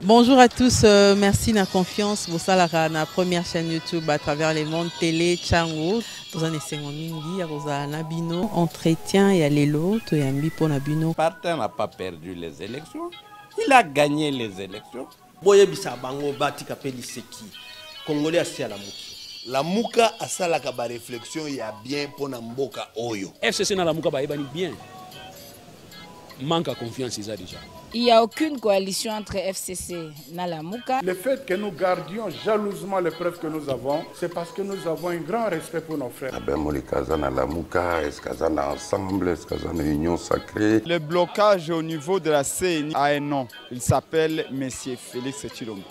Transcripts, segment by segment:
Bonjour à tous, merci de la confiance. Vous savez, la première chaîne YouTube à travers les mondes télé, Chango. Vous en êtes mingi, vous avez Nabino, entretien et Alelo, tu es ambi pour Nabino. Partin n'a pas perdu les élections, il a gagné les élections. Boye bisa bango bati kapeli seki. Congolais asi à la mouki. La mouka a ça la kaba réflexion y a bien pour Namboka Oyo. FCC na la mouka ba ebani bien. Manque à confiance déjà. Il n'y a aucune coalition entre FCC et Nalamouka. Le fait que nous gardions jalousement les preuves que nous avons, c'est parce que nous avons un grand respect pour nos frères. Est-ce qu'ils sont ensemble? Est-ce qu'ils ont une union sacrée? Le blocage au niveau de la CENI a un nom. Il s'appelle M. Félix Tshilombo.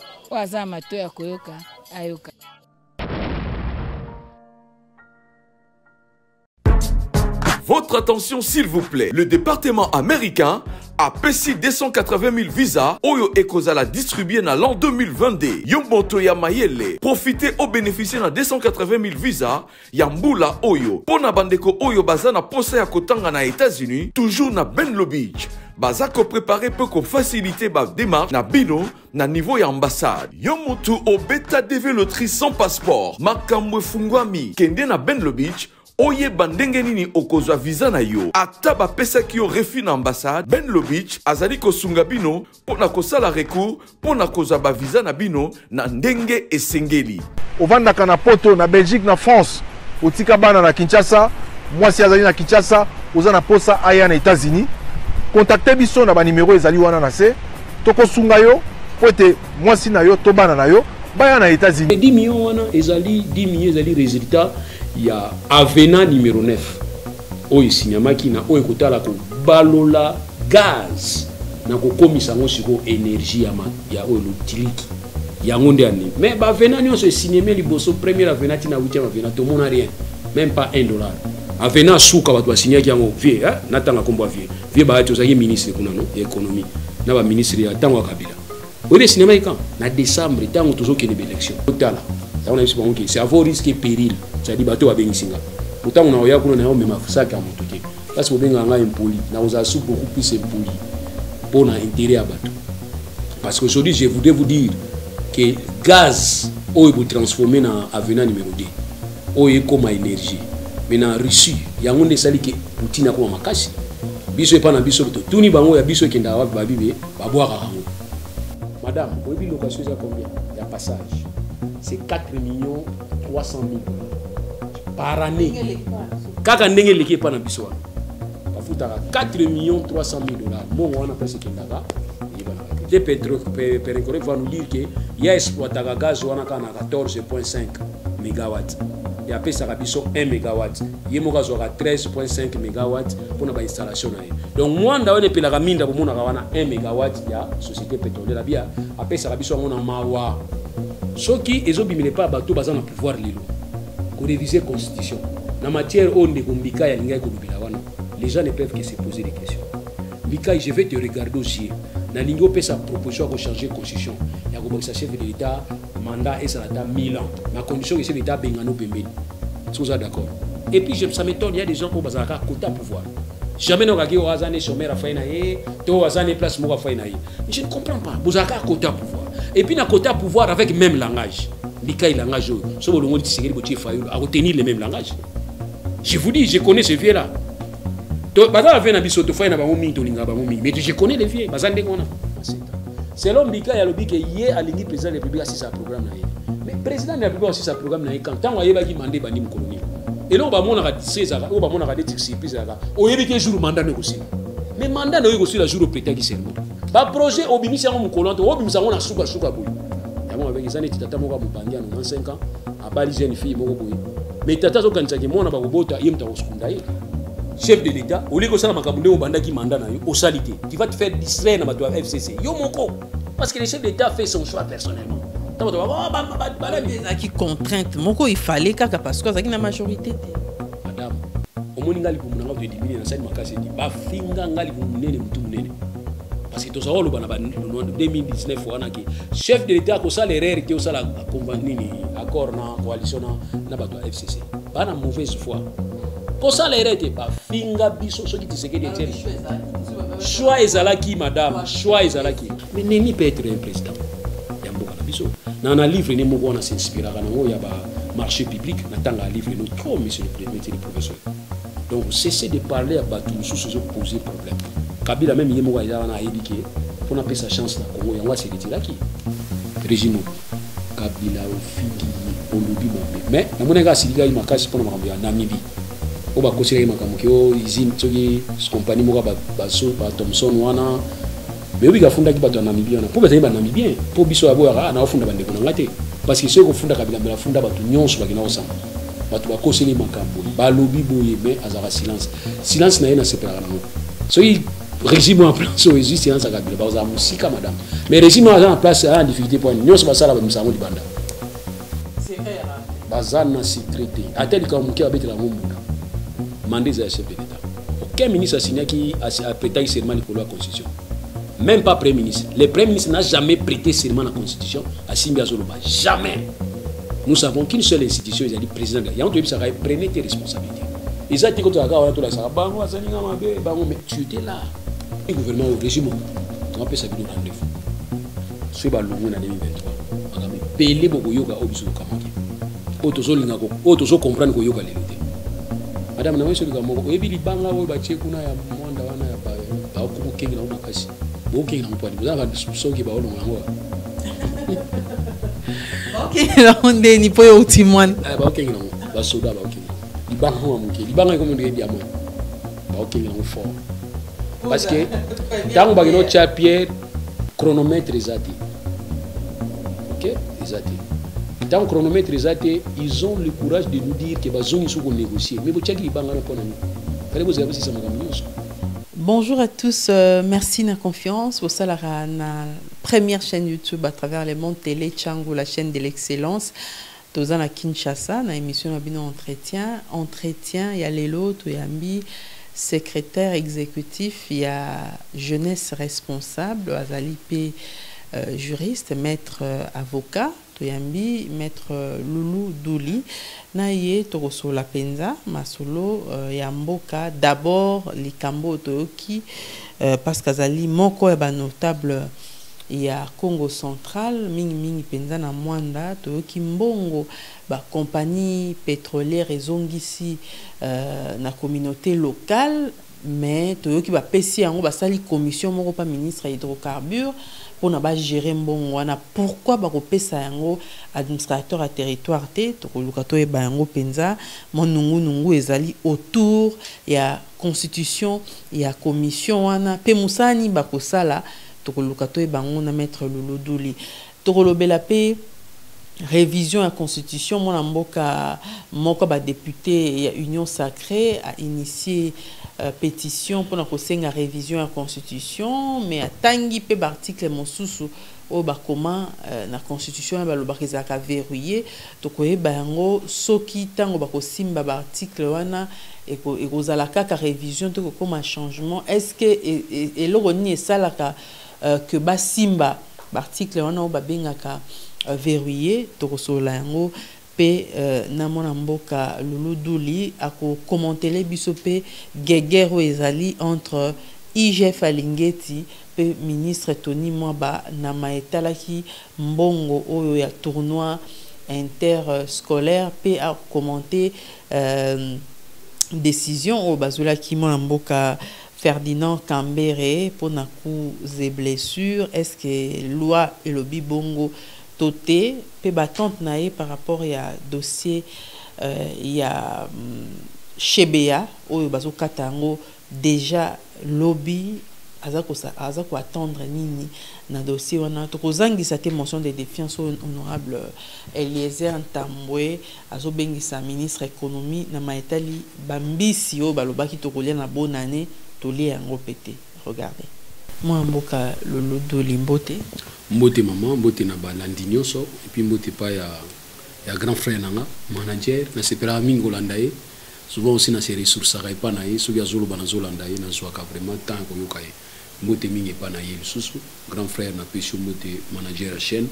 Votre attention s'il vous plaît, le département américain a payé 280 000 visas Oyo Ekozala distribué dans l'an 2022. Yomboto ya mayele, profitez au bénéficier de 280 000 visas Yambula Oyo. Pona bandeko Oyo bazana posa ya kotanga na États-Unis, toujours na Benlo Beach. Bazako préparé peut qu'on faciliter ba démarche na bino na niveau ya ambassade. Yomotu au beta dévelotrice sans passeport. Makamwe fungwami kende na Benlo Beach. Oye bandenge nini okozwa visa na yo ata bapesa ki yo refi na ambassade Benlo Beach azali kosunga bino pona kosala recours pona kozwa ba visa na bino na ndenge esengeli. Ovandaka na poto na Belgique na France otika bana na Kinshasa mwasi azali na Kinshasa oza na posa aya na États-Unis contactez biso na ba numéro ezali wana na se tokosunga yo po ete mwasi na yo to bana na yo baya na États-Unis 10 millions wana ezali 10 millions ezali résultat. Il y a Avena numéro 9. Oyo signamaki na oyo kotala ko balola gaz na ko komisa ngo siko énergie ya oyo lutiliki. Ya ngonde ani. Mais ba Avena nyonso signamé liboso première Avena tina 8e Avena to mona rien. Même pas $1. Avena suka watu basignaki yango vie, natanga kombo vie. Vie ba ati ozaki ministre kuna no économie. Na ba ministre ya tango Kabila. Oyo cinéma ikan na décembre tango tozoki ni élection. Totala. C'est à vos risques et périls. C'est-à-dire bateau à Bengisinga. Pourtant, on a eu même sac à Moutouké. Parce qu'on a un impoli. On a su beaucoup plus impoli pour l'intérêt à bateau. Parce qu'aujourd'hui, je voudrais vous dire que le gaz, on peut transformer dans l'avenir numéro 2. On est comme énergie. Mais dans la Russie, il y a un des salis qui Poutine a comme un casse. Biso est pas dans biso. Tout ni bango, il y a biso qui est dans la Bible. Baboire à Rango. Madame, vous avez location à combien? Il y a passage. C'est 4 300 000 par année. Kaka ndenge leki pa na biso. Bafutaka 4 300 000 $. Mon on appelle ce qu'il a. Le pétrole va nous dire que il y a exploité le gaz on a 14,5 MW. Il y a pesa biso 1 MW. Il y a 13,5 MW pour la installation. Donc moi on a pela minda pour mon 1 MW ya société pétrolière bien a pesa biso on a mawa. Ceux qui ne pas bateau basant le pouvoir lilo, qu'on réviser la constitution. Dans matière où les gens ne peuvent que se poser des questions. Mika, je vais te regarder aussi. Dans l'Ingo peut sa proposition pour changer la constitution. Il y a un chef de l'État, mandat et ça a 1000 ans. Ma condition est que l'État bengano pembeni. Sont d'accord. Et puis ça m'étonne, il y a des gens qui ont un quota pouvoir. Jamais nous avons un chômeur à faire naïe, tout un place à faire naïe. Je ne comprends pas. Vous avez un quota pouvoir. Et puis, un quota pouvoir avec le même langage. Lika il langage. Si vous voulez à retenir le même langage. Je vous dis, je connais ce vieux-là. Mais je connais les vieux. C'est l'homme qui a dit que hier, à l'Église président de la République, c'est sa programme. Mais le président de la République, c'est sa programme. Quand on a demandé à l'Église colonie. Et là, on va dire 16 ans, on va dire 16 ans. On a dit que jour mandat négocié. Mais mandat négocié le jour au prétexte qui s'est ba projet obimisi yango mukolante obimisa yango na suka boy yango avec les années tata moko mubangia na 5 ans abali jeune fille moko boy mais tata zo kanisa ki mona ba kobota yemta osukunda ye chef de l'état oliko sala makambo obanda ki mandat na yo osalité tu vas te faire distraire na bato ya FCC yo moko parce que le chef de l'état fait son choix personnellement qui contrainte moko il fallait kaka parce que ça qui na majorité madame omoni ngali ko munanga de diminuer na sa makasi di ba finga ngali ko munene mutu munene. Parce que tout ça, en 2019, chef de l'État qui a l'erreur qui a accord dans la coalition dans la FCC. Pas de mauvaise foi. pour ça les rete ba finga biso ce qui te seke de choix ezalaki madame choix ezalaki mais neni peut être un président ya mboka na biso na livre ne moko na s'inspira kana ngo ya ba marché public na tanga livre no trop monsieur le professeur donc cessez de parler à Batou sous ce poser problème Kabila même yemo wa ya na éduquer pour na sa chance na Congo yango se retira qui régime Kabila au fiki au lobby mais na monenga silika il makasi pour na makambo ya Namibie o ba kosira makambo ki o izine tsoki compagnie moko ba so ba Thomson wana mais oui gafunda ki bato na Namibie na pour ba ba Namibien pour biso abo ya na ofunda bande ko ngate parce que ceux ko funda Kabila la funda bato nyonso ba kina osamba bato ba koseli makambo ba lobby boye mais azara silence na yena separa na so il régime en place au existe silence Kabila ba za musika madame mais régime en place a difficulté pour nyonso ba sala ba musango di banda c'est vrai bazana secrété atel ka muki abetela ngomuna mandé à chef de l'État. Aucun ministre a signé qui a prêté serment pour la Constitution. Même pas Premier ministre. Le Premier ministre n'a jamais prêté serment à la Constitution à Simbi Azoloba. Jamais. Nous savons qu'une seule institution, il a dit président. Il y a un truc qui prenez tes responsabilités. Ils ont dit que tu as mais tu étais là. Le gouvernement au régime, tu as fait ça vidéo rendez-vous. C'est pas le monde en 2023. On a payé beaucoup de yoga au biso kamaki. Auto comprendre que yoga l'élite. Madame, na wewe sio kama wewe bili banga wewe bache kuna ya mwanda wana ya ba ku kengi na makasi. Bo kengi na mpwani. Buzanga soki ba olo mwango. OK, la onde ni poyo utimwan. Ba kengi na ba soda ba kengi. Libanga wa muke. Libanga comme ndenge diamant. Ba kengi na fort. Parce que tant ba kino cha pied chronomètre ezati. OK, ezati. Dans le chronomètre, ils ont le courage de nous dire que ils sont négocier. Mais bonjour à tous, merci de la confiance. Vous êtes la première chaîne YouTube à travers le monde télé Tchango, la chaîne de l'excellence. Nous sommes à Kinshasa, dans l'émission Entretien, il y a Lelo, Toyambi, secrétaire exécutif, il y a jeunesse responsable, Azali P, juriste, maître avocat. Toyambi, maître Loulou Douli, naye Toroso La Penza, Masolo, Yamboka, d'abord Likambo Toyoki, parce qu'Azali, Moko est notable, il y a Congo Central, Mingi Penza na Mwanda, Toyoki Mbongo, compagnie pétrolière et zongisi, na communauté locale, mais Toyoki Pessi en sali commission Moropa ministre hydrocarbures, pour ne pas gérer mbongo wana pourquoi ba kopesa yango administrateur à territoire te to lukato e ba yango penza monungu ezali autour ya constitution ya commission wana pe musani ba kosala to lukato e bango na maître Luluduli to lobela pe révision à constitution mon mboka moko ba député ya union sacrée a initié pétition pour la révision à la constitution mais à tangi pe article mosusu au bakoma na constitution ba lobakeza ka verrouiller to ko e bango soki tango ba ko simba ba article wana et ko zala ka révision to ko comme changement est-ce que et lo ni salaka que ba simba ba article wana o ba bengaka verrouiller to ko sola yango pe namona mboka Luluduli a commenté les bisope guerre ezali entre IGF Alingeti pe ministre Tony Mwaba na maetalaki mbongo oyo ya tournoi interscolaire pe a commenté décision au bazula ki mona mboka Ferdinand Kambere pour na coups et blessures est-ce que loi et lobby bongo toté pe batante naé par rapport à dossier il y a Chebea oyo bazo katango déjà lobby azako attendre nini na dossier wana to kozangisa te motion de défiance honorable Eliezer Ntambwe azo bengisa ministre économie na maetali bambisi o balobaki to kolia na bonne année to lia yango pété regardez moi mboka Luluduli mbote mbote maman mbote na balandi nyonso et puis mbote pa ya grand frère nanga manager na sepera mingo landaye souvent aussi na ses ressources à pas naye so ya zolo bana zolandaye na zo ka vraiment tant ko yokaye mbote mingi pa naye susu grand frère na pesio mbote manager à chaîne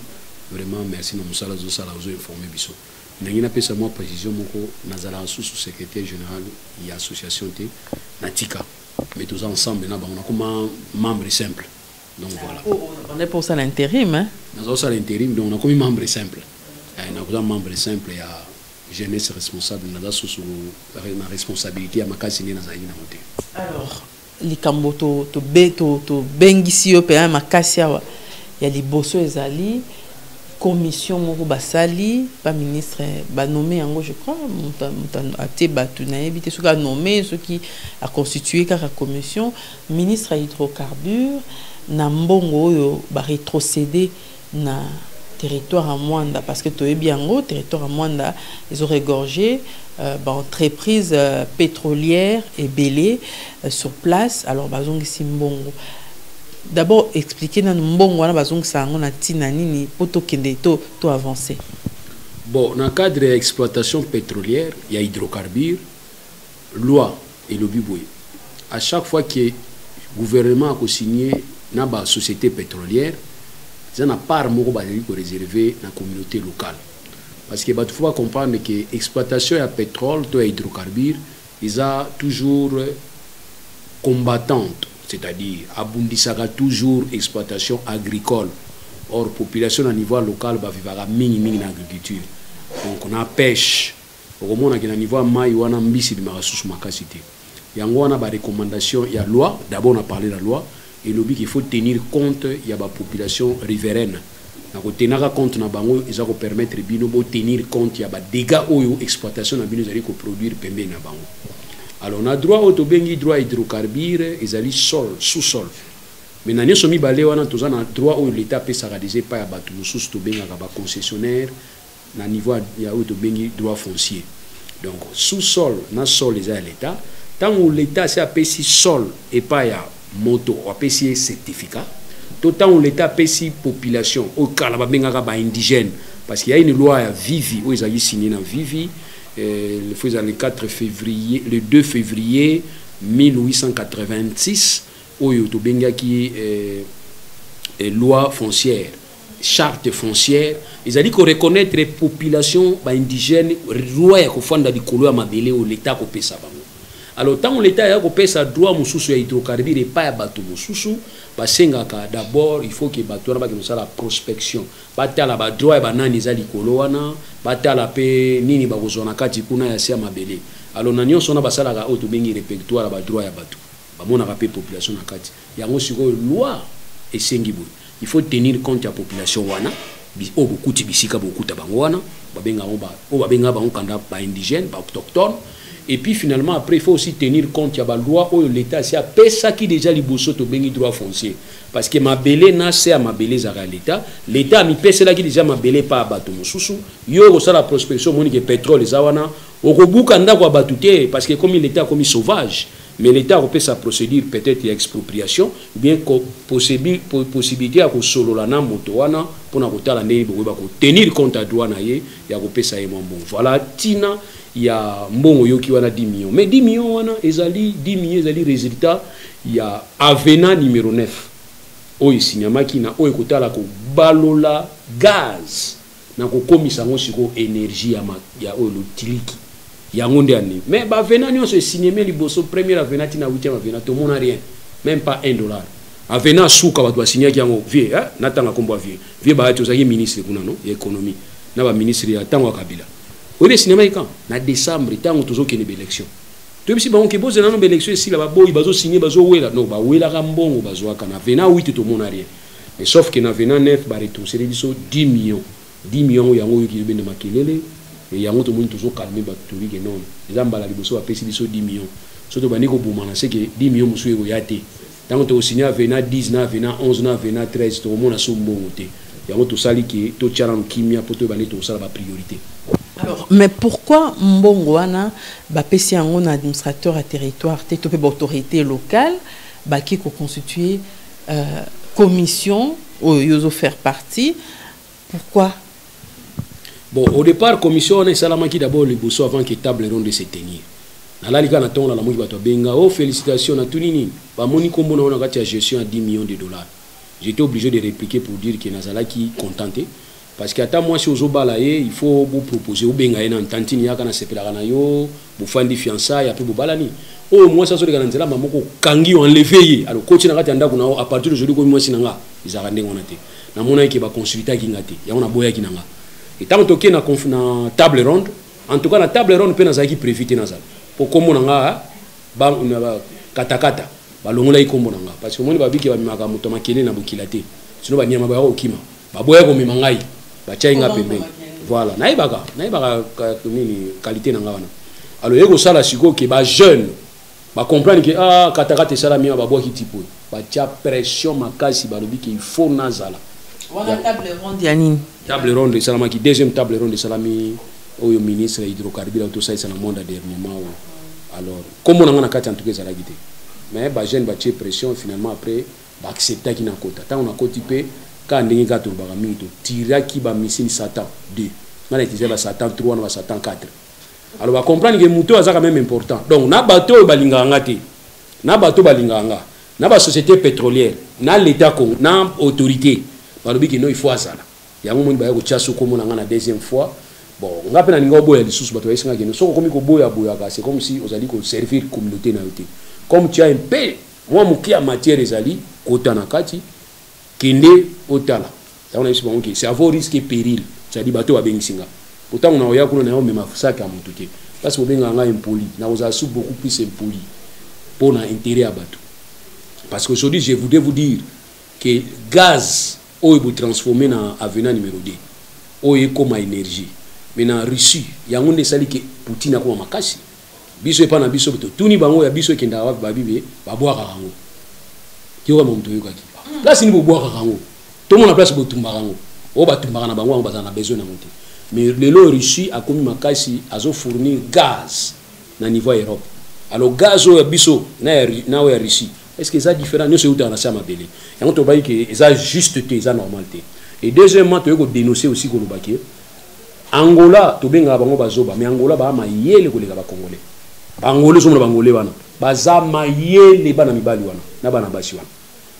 vraiment merci na musala zo sala zo informer biso nangina pesa moi précision moko nazala sous-secrétaire général et association té natika mais tous ensemble na bango comme membre simple donc voilà on est pour ça l'intérim hein nous ça l'intérim donc on a comme membre simple on a comme membre simple et jeunesse responsable na sous na responsabilité à makasi na zaini na moté alors likambo to bengisi yo pe makasi ya liboso ezali commission moko basali pas ministre ba nommé yango je crois até batu na éviter ce qu'a nommé ce qui a constitué car commission ministre à hydrocarbures na mbongo oyo ba rétrocéder na territoire à Mwanda parce que to ebiango territoire à Mwanda ils ont regorgé entreprise pétrolière et belé sur place alors bazongi simbongo. D'abord, expliquer dans mbongo wana bazong sango na tina nini poto kende to avancer. Bon, dans le cadre de l'exploitation pétrolière, il y a hydrocarbures, loi et le biboui. À chaque fois que le gouvernement a signé dans la société pétrolière, il y a une part réservée dans la communauté locale. Parce qu'il faut comprendre que l'exploitation de pétrole et hydrocarbures, ils ont toujours combattantes. C'est-à-dire, abondissera toujours exploitation agricole. Or, population à niveau local va vivre à mini agriculture. Donc, on a pêche. Au moins, on a niveau maï, on a mbisi de marasous makasité. Il y a une recommandation, il y a loi. D'abord, on a parlé de la loi. Et le but qu'il faut tenir compte, il y a la population riveraine. Donc, tenir compte, ils vont permettre de tenir compte, il y a des dégâts ou exploitation de produire pembe na bango. Alors, on a droit au droit hydrocarbures, ils allaient sol, sous-sol. Mais nous avons droit où l'État peut s'arrêter par la concessionnaire, à niveau de droit foncier. Donc, sous-sol, dans sol, les l'État. Tant que l'État s'est appelé sol et pas ya moto, ou appelé certificat, tout temps où l'État appelé population, au cas où indigène, parce qu'il y a une loi à Vivi, où ils ont signé dans Vivi. Le 2 février 1886 où il y a loi foncière, charte foncière, ils ont dit qu'on reconnaît les populations indigènes, loi qui font dans les où l'État peut ça. Alors tant que l'État a sa droit à hydrocarbures et pas à bateau d'abord il faut que bateau la prospection batala ba droit ba nani za likolo wana batala pe nini ba kozona kati kuna ya sia mabele alors nanyo sona basala ka auto bengi répertoire ba droit ya bateau ba mona ka pe population na kati yango siko loi et sengibo il faut tenir compte de la population wana o beaucoup tibisika beaucoup tabango wana ba benga ba kanda ba indigène ba autochtone. Et puis finalement, après, il faut aussi tenir compte de la loi où l'État a fait ça qui déjà liboso to bengi droit foncier. Parce que ma belé n'a c'est à ma belé zara l'État. L'État a mis pèse là qui déjà ma belé pas à bateau moussousou. Yo ça la prospection monique pétrole les awana. Au bout kanda kwa batouté parce que comme l'État a commis sauvage. Mais l'État a fait sa procédure peut-être expropriation ou bien possibilité à solo la na motoana pour na kota la ndé tenir compte à droit na ye ya ko pesa ye bon. Voilà tina il y a mbongo yoki wana 10 millions mais 10 millions wana ezali 10 millions ezali résultat il y a Avena numéro 9 oyo sinyamaki na oyo kotala ko balola gaz na ko komisa ngo siko énergie ya oyo lotiliki ya ngonde ani mais ba Avena ni on se signé liboso première Avena tina 8e Avena to mona rien même pas $1 Avena suka ba doit signer yango vie natanga kombo vie ba to zaki ministre kuna no économie na ba ministre ya tango Kabila. Au cinéma quand na décembre tant toujours qu'il y a une élection. Tout si bon que pose dans une élection ici là bas boy bazo signer bazo wela non ba wela rambongo bazo kana Avena 8 to mon rien. Mais sauf que na Avena 9 ba retrousser biso 10 millions. 10 millions yango yoki bende makelele et yango to mon toujours calmer ba turi que non. Les ambala biso a pesi biso 10 millions. Surtout ba niko boumana c'est que 10 millions musu ego yate. Tant to signer Avena 10 na Avena 11 na Avena 13 to mon aso mbongo te. Yango to sali ki to charam kimia poto ba to sala ba priorité. Alors, mais pourquoi Mbongwana bapesi yango na administrateur à territoire te topé autorité locale ba qui constituer commission ou yozo faire partie pourquoi? Bon, au départ commission on est salamaki d'abord le bosso avant que table ronde se tenir. Na la lika na ton la moki bato benga oh félicitations na tunini ba moni kombo na on a gestion à $10 millions. J'étais obligé de répliquer pour dire que Nazalaki contenté parce que ata moi si ozobala ye il faut vous proposer ou benga ena tantini yaka na sepelaka na yo bufandi fiançailles après bobalani oh moi ça so de nzela mamoko kangi enlever ye alors coach na kati anda kuna à partir de aujourd'hui ko moi sinanga izaka ndenge on ate na mona ke ba consulter ki ngate ya ona boya ki nanga et tant toke na table ronde en tout cas la table ronde pe na zaki préviter na za pour komona nga ba katakata ba longola ikombo nanga parce que moni ba biki ba mimaka moto makene na bukilate sino ba nyama ba okima ba boya ko mimangai ba chainga pembe voilà naibaka nini qualité nanga wana alors yego sala siko ke ba jeune ba comprendre que ah katakata sala mia ba boya ki tipo ba tia pression makasi ba lobi ke il faut nazala wana table ronde ya nini table ronde salama ki deuxième table ronde salami oyo ministre hydrocarbures tout ça ça na monde dernièrement alors comme on a na kati en tout cas ça la guité mais ba jeune ba tia pression finalement après ba accepter ki na kota tant on a kotipé quand ndenge ka to ba mingi to tira ki ba missile Satan 2 na les ba Satan 3 na Satan 4 alors va comprendre que muto aza quand même important donc na bateau balinga ngati na bateau balinga nga na ba société pétrolière na l'état Congo na autorité balobi que non il faut azala yango moni ba ko chasso comme na ngana deuxième fois bon nga pena ninga boya lisusu bato esinga que soko komi ko boya c'est comme si osali ko servir communauté na yote comme tu as un peu moi muki a matière ezali kota na kati kende otala on a eu c'est avoir risque et péril c'est-à-dire bateau abengisinga pourtant on a oya kuna na yo mema sac à mutuke parce que benga nga impoli na oza sous beaucoup plus impoli pour na intérêt à bateau parce que aujourd'hui je voudrais vous dire que gaz oyo bo transformer na avenant numéro 2 oyo comme énergie mais na Russie yango nde sali ke Poutine akoma makasi biso epa na biso to tuni bango ya biso kenda wa babibe babwaka rango kiwa mo mto yokaki place ni bobwaka rango to mona place botumba rango o batumbaka na bango bazana besoin na monter mais lelo Russie akomi makasi azo fournir gaz na niveau Europe alors gaz oyo biso na ya Russie est-ce que ça différent nous c'est où dans la sama belé yango to bayi que ça juste te ça normalité et deuxièmement to yoko dénoncer aussi ko lobaki Angola to benga bango bazoba mais Angola ba mayele ko leka ba congolais Angola so mo bangolais wana baza mayele bana mibali wana na bana basi wana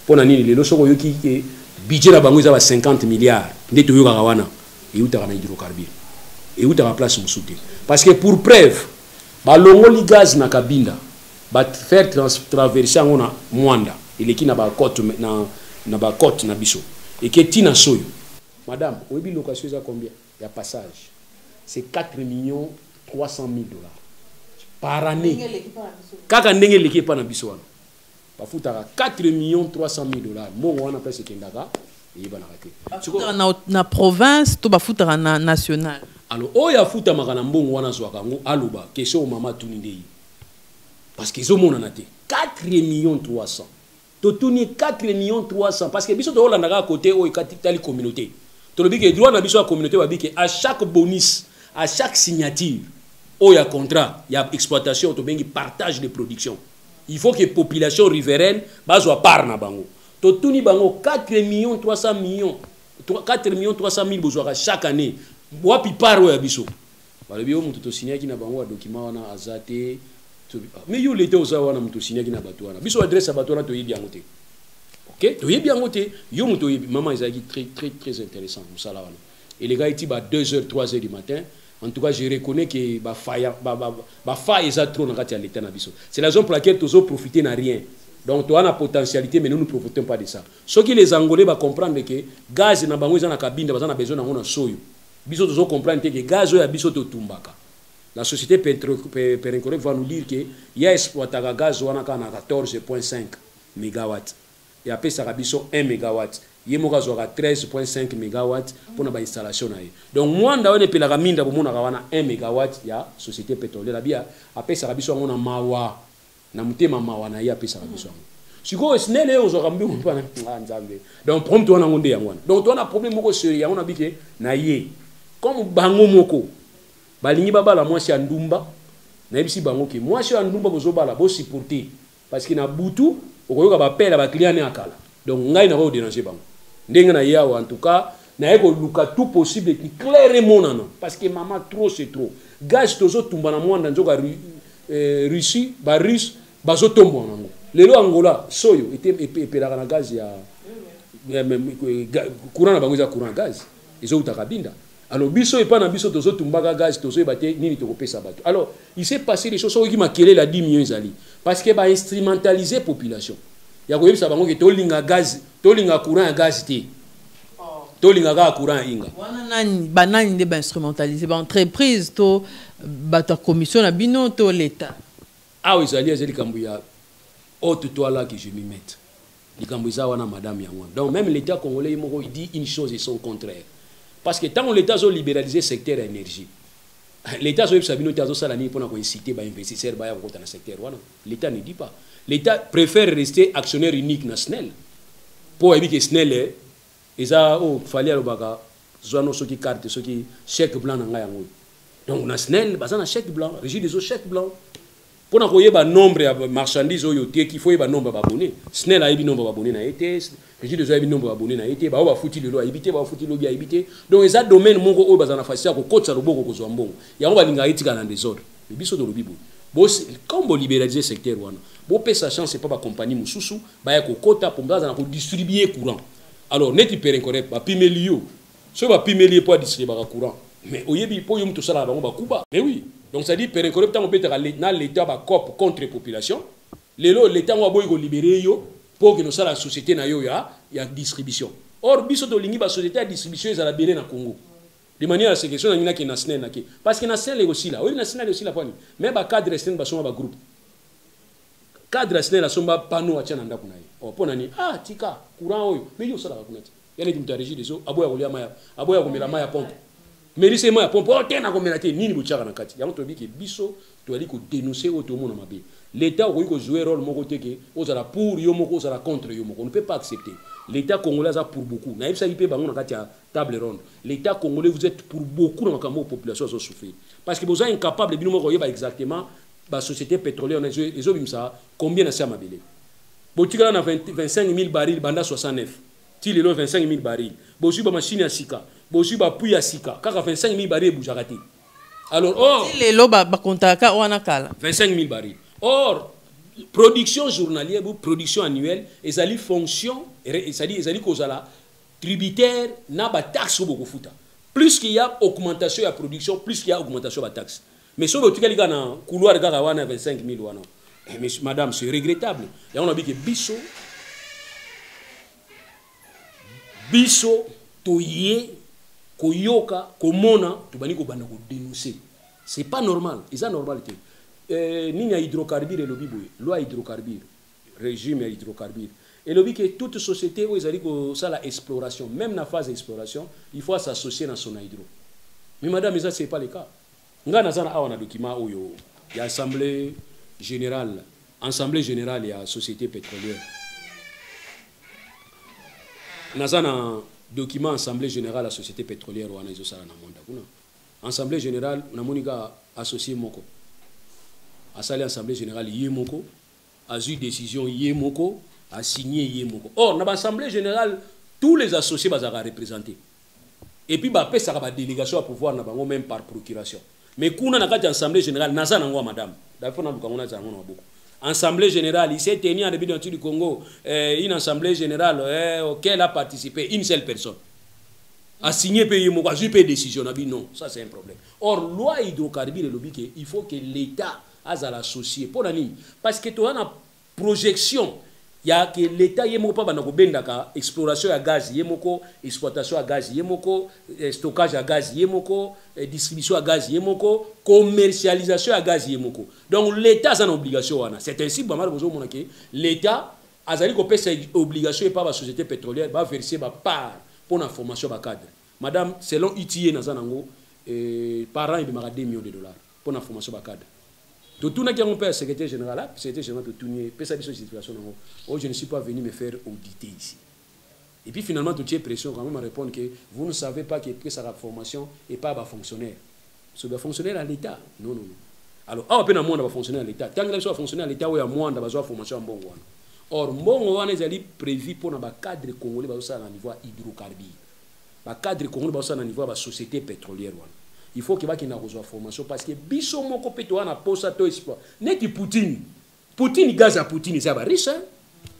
pona nini lelo soko yoki ke budget na bango za ba 50 milliards nde to yoka wana et utaka na hydrocarbures et utaka place musute parce que pour preuve ba longoli gaz na kabinda ba faire traverser ngona Mwanda eleki na ba côte na ba côte na biso et que tina soyo madame oyebi location za combien ya passage c'est 4 millions 300 000 dollars par année kaka ndenge leki pa na biso wana ba futaka 4 millions 300 000 dollars mo wana pesa kendaka yeba na raté na province to ba futaka na national alors oya futa makana mbongo wana zwaka ngo aloba question mama tuni ndei parce que zo mona naté 4 millions 300 to tuni 4 millions 300 parce que biso to holanda ka côté o ikatali communauté to lobi que droit na biso la communauté ba bi que à chaque bonus à chaque signature o ya contrat ya exploitation to bengi partage de production il faut que population riveraine bazwa part na bango to tuni bango 4 millions 300 millions 4 millions 300 000 bozwa chaque année wapi part o ya biso balobi o mutu to signer ki na bango wa document wana azate mais yo l'été oza wana mutu signer ki na bato wana biso adresse bato wana to yebi yango te ok to yebi yango te yo mutu yebi maman ezaki très intéressant musala wana et les gars iti ba 2h 3h du matin en tout cas je reconnais que ba faille eza trop na kati ya l'état na biso c'est la raison pour laquelle tozo profiter na rien donc to ana potentialité mais nous ne profitons pas de ça ce qui les angolais ba comprendre que gaz na bango eza na kabinda bazana besoin na ngona soyo biso tozo comprendre que gaz oyo ya biso to tumbaka la société Perencorec va nous dire que y a exploité gaz wana kana 14.5 mégawatts et après ça rabiso 1 mégawatt yemoka zoka 13.5 mégawatts pour na installation na ye donc mwanda one pelaka minda bomona wana 1 mégawatt ya société pétrolière bia après ça rabiso ngona mawa na mutema mawa na ye après ça rabiso siko snele ozoka mbi mpana nzambe donc prompt wana ngonde yangwana donc on a problème moko sérieux yango na bike na ye comme bango moko balingi babala mwasi ya ndumba na yebisi bango ke mwasi ya ndumba bozobala bo supporter parce que na butu okoyoka ba pela ba client ne akala donc ngai na ko déranger bango ndenge na yawo en tout cas na yeko luka tout possible qui clairement non parce que maman trop c'est trop gaz tozo tumba na mwanda nzoka Russie ba russe bazo tombo nango lelo Angola soyo était epelaka na gaz ya courant na bango za courant gaz ezotaka binda. Alors biso et pas na biso tozo tumbaka gaz tozo ebate nini tokopesa bato. Alors il s'est passé des choses qui m'a kelé la 10 millions ezali parce que ba instrumentaliser population. Ya koyebisa bango ke tolinga gaz, tolinga courant gaz te. Tolinga ga courant inga. Wana nani banani nde ba instrumentaliser ba entreprise to bato commission na bino to l'état. Ah oui, ezali kambu ya haute toi là que je m'y mette. Likambu za wana madame yango. Donc même l'état congolais il dit une chose et son contraire. Parce que tant que l'État a libéralisé le secteur de l'énergie, l'État a incité les investisseurs dans le secteur. L'État ne dit pas. L'État préfère rester actionnaire unique dans SNEL. Pour éviter que SNEL, il fallait que carte, chèque blanc. Donc dans SNEL, il y a un chèque blanc, régime des chèques blancs. Pour qu'on ait un nombre de marchandises, il faut un nombre d'abonnés. SNEL a un nombre d'abonnés dans l'ETS. Régime des nombre d'abonnés dans l'ETS. Il va foutre le lot à éviter, il va foutre le lot à éviter. Donc, il y a un domaine qui est facile, qui est facile. Il y a un éthique dans le désordre. Le biso de l'obibo. Quand vous libéralisez le secteur, vous avez sa chance, ce n'est pas la compagnie Moussoussou, vous avez un quota pour distribuer le courant. Alors, net il peut incorrect, pas pimelio. Si vous avez pimelio pour distribuer le courant. Mais au yébi, pour tout ça, on va couper. Mais oui. Donc, ça dit, per incorrect, on peut être l'État va cop contre la population. L'État va libérer pour que nous la société na yo ya distribution. Or, biso to lingi ba société de distribution est à la Bénin na Congo. De manière à ce que on a qui na SNEL na ki. Parce que na SNEL est aussi là. Oui, na SNEL est aussi là pour mais ba cadre SNEL ba soma ba groupe. Cadre SNEL la somba pano acha na ndako na ye. O pona ni tika courant oyo. Mais yo sala ba kunati. Yale dimta régie des eaux aboya kolia maya. Aboya komela maya pompe. Mais lycée maya pompe o tena komelate nini buchaka na kati. Yango to bi ke biso to ali ko dénoncer automo na mabe. L'État a joué un rôle pour Yomoko, contre Yomoko. On ne peut pas accepter. L'État congolais a pour beaucoup. Table ronde. L'État congolais, vous êtes pour beaucoup dans la population qui souffert. Parce que vous êtes incapable de dire exactement la société pétrolière, combien de ça m'a belé. Vous avez 25 000 barils, banda 69. Il y a 25 000 barils. Vous avez une machine à Sika. Vous avez un puits à Sika. 25 000 barils, vous avez raté. Alors, or. 25 000 barils. Or, production journalière ou production annuelle, ils allaient fonction, ils allaient cause la tributaire n'a pas taxe au beaucoup fouta. Plus qu'il y a augmentation de la production, plus qu'il y a augmentation de la taxe. Mais si vous avez un couloir de 25 000 wana, mais madame, c'est regrettable. Et on a dit que biso, toye, koyoka, komona, tubani ko bana ko dénoncer. C'est pas normal. C'est normalité. Ni a hydrocarbures et lobby loi hydrocarbures régime hydrocarbures et lobby que toute société où ils arrivent ça la exploration même dans la phase d'exploration il faut s'associer dans son hydro mais madame ça c'est pas le cas nga nazana a un document où il y a assemblée générale il y a société pétrolière nazana document assemblée générale la société pétrolière ou anazo sala na monde kuna assemblée générale na monika associé moko a salé l'Assemblée générale Yemoko, a eu décision Yemoko, a signé Yemoko. Or, dans l'Assemblée générale, tous les associés sont représentés. Et puis, il y a une délégation à pouvoir, même par procuration. Mais quand on a une Assemblée générale, il y a madame. Assemblée générale, il s'est tenu en début du Congo, une Assemblée générale auquel a participé une seule personne. A signé Yemoko, a eu une décision. Non, ça c'est un problème. Or, loi hydrocarbures, il faut que l'État à l'associé pour l'année parce que tu as une projection il y a que l'État yemoko pas banako bendaka exploration à gaz yemoko exploitation à gaz yemoko stockage à gaz yemoko distribution à gaz yemoko commercialisation à gaz yemoko donc l'État a une obligation c'est ainsi que l'État a une obligation et pas la société pétrolière va verser ma part pour la formation de cadre madame selon ITIE nazanango par an il y a 2 millions de dollars pour la formation de cadre. Tout le monde qui a un secrétaire général, secrétaire général de Tounier, situation. Oh, je ne suis pas venu me faire auditer ici. Et puis finalement, tout est pression quand même à répondre que vous ne savez pas que ça la formation et pas un fonctionnaire. C'est un fonctionnaire à l'État. Non, non, non. Alors, on peut avoir un fonctionnaire à l'État. Tant que soit fonctionnaire à l'État, il y a moins de formation en bon. Or, bon, on est prévu pour un cadre congolais à niveau hydrocarbures. Un cadre congolais à niveau de la société pétrolière. Il faut qu'il y ait une formation parce que biso moko peto na posa to espoir neti Poutine gaz à Poutine c'est riche hein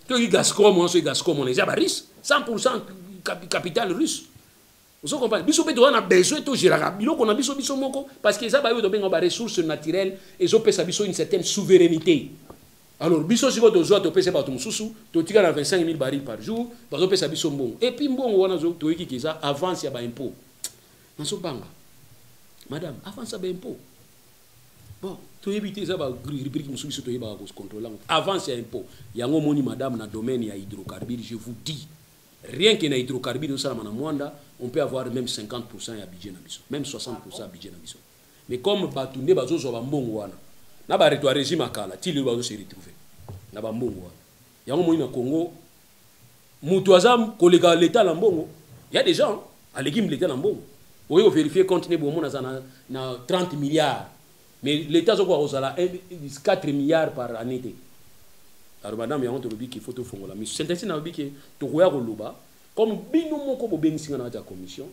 to Gazprom on c'est Gazprom on est riche 100% capital russe Vous comprenez? Biso peut on a besoin de gérer. Bilo qu'on a biso moko parce que ça va yo benga ba ressources naturelles et zo pesa biso une certaine souveraineté. Alors biso siko to zo to pesa ba to mususu to tika na 25 000 barils par jour, ba zo pesa biso mbongo. Et puis mbongo wana zo to yiki kiza avance ya ba impôt. Na so banga. Madame, avance ya ba impôt. Bon, to éviter ça ba rubrique mususu to yeba ko contrôler. Avance ya impôt. Yango moni madame na domaine ya hydrocarbures, je vous dis. Rien que na hydrocarbures on peut avoir même 50% à budget na biso, même 60% à budget na biso. Mais comme batunde bazo zo ba mbongo wana, na ba retwa régime akala, ti le bazo se retrouver. Na ba mbongo wana. Yango moi na Congo, mutu azam kolega l'état na mbongo. Il y a des gens à l'équipe l'état na mbongo. Vous pouvez vérifier compte ne bomo na 30 milliards. Mais l'état zo ko osala 4 milliards par année. Alors madame yango to lobi ki photo fongola mais synthèse na lobi ki to koya ko loba comme bino moko bo bengisinga na ta commission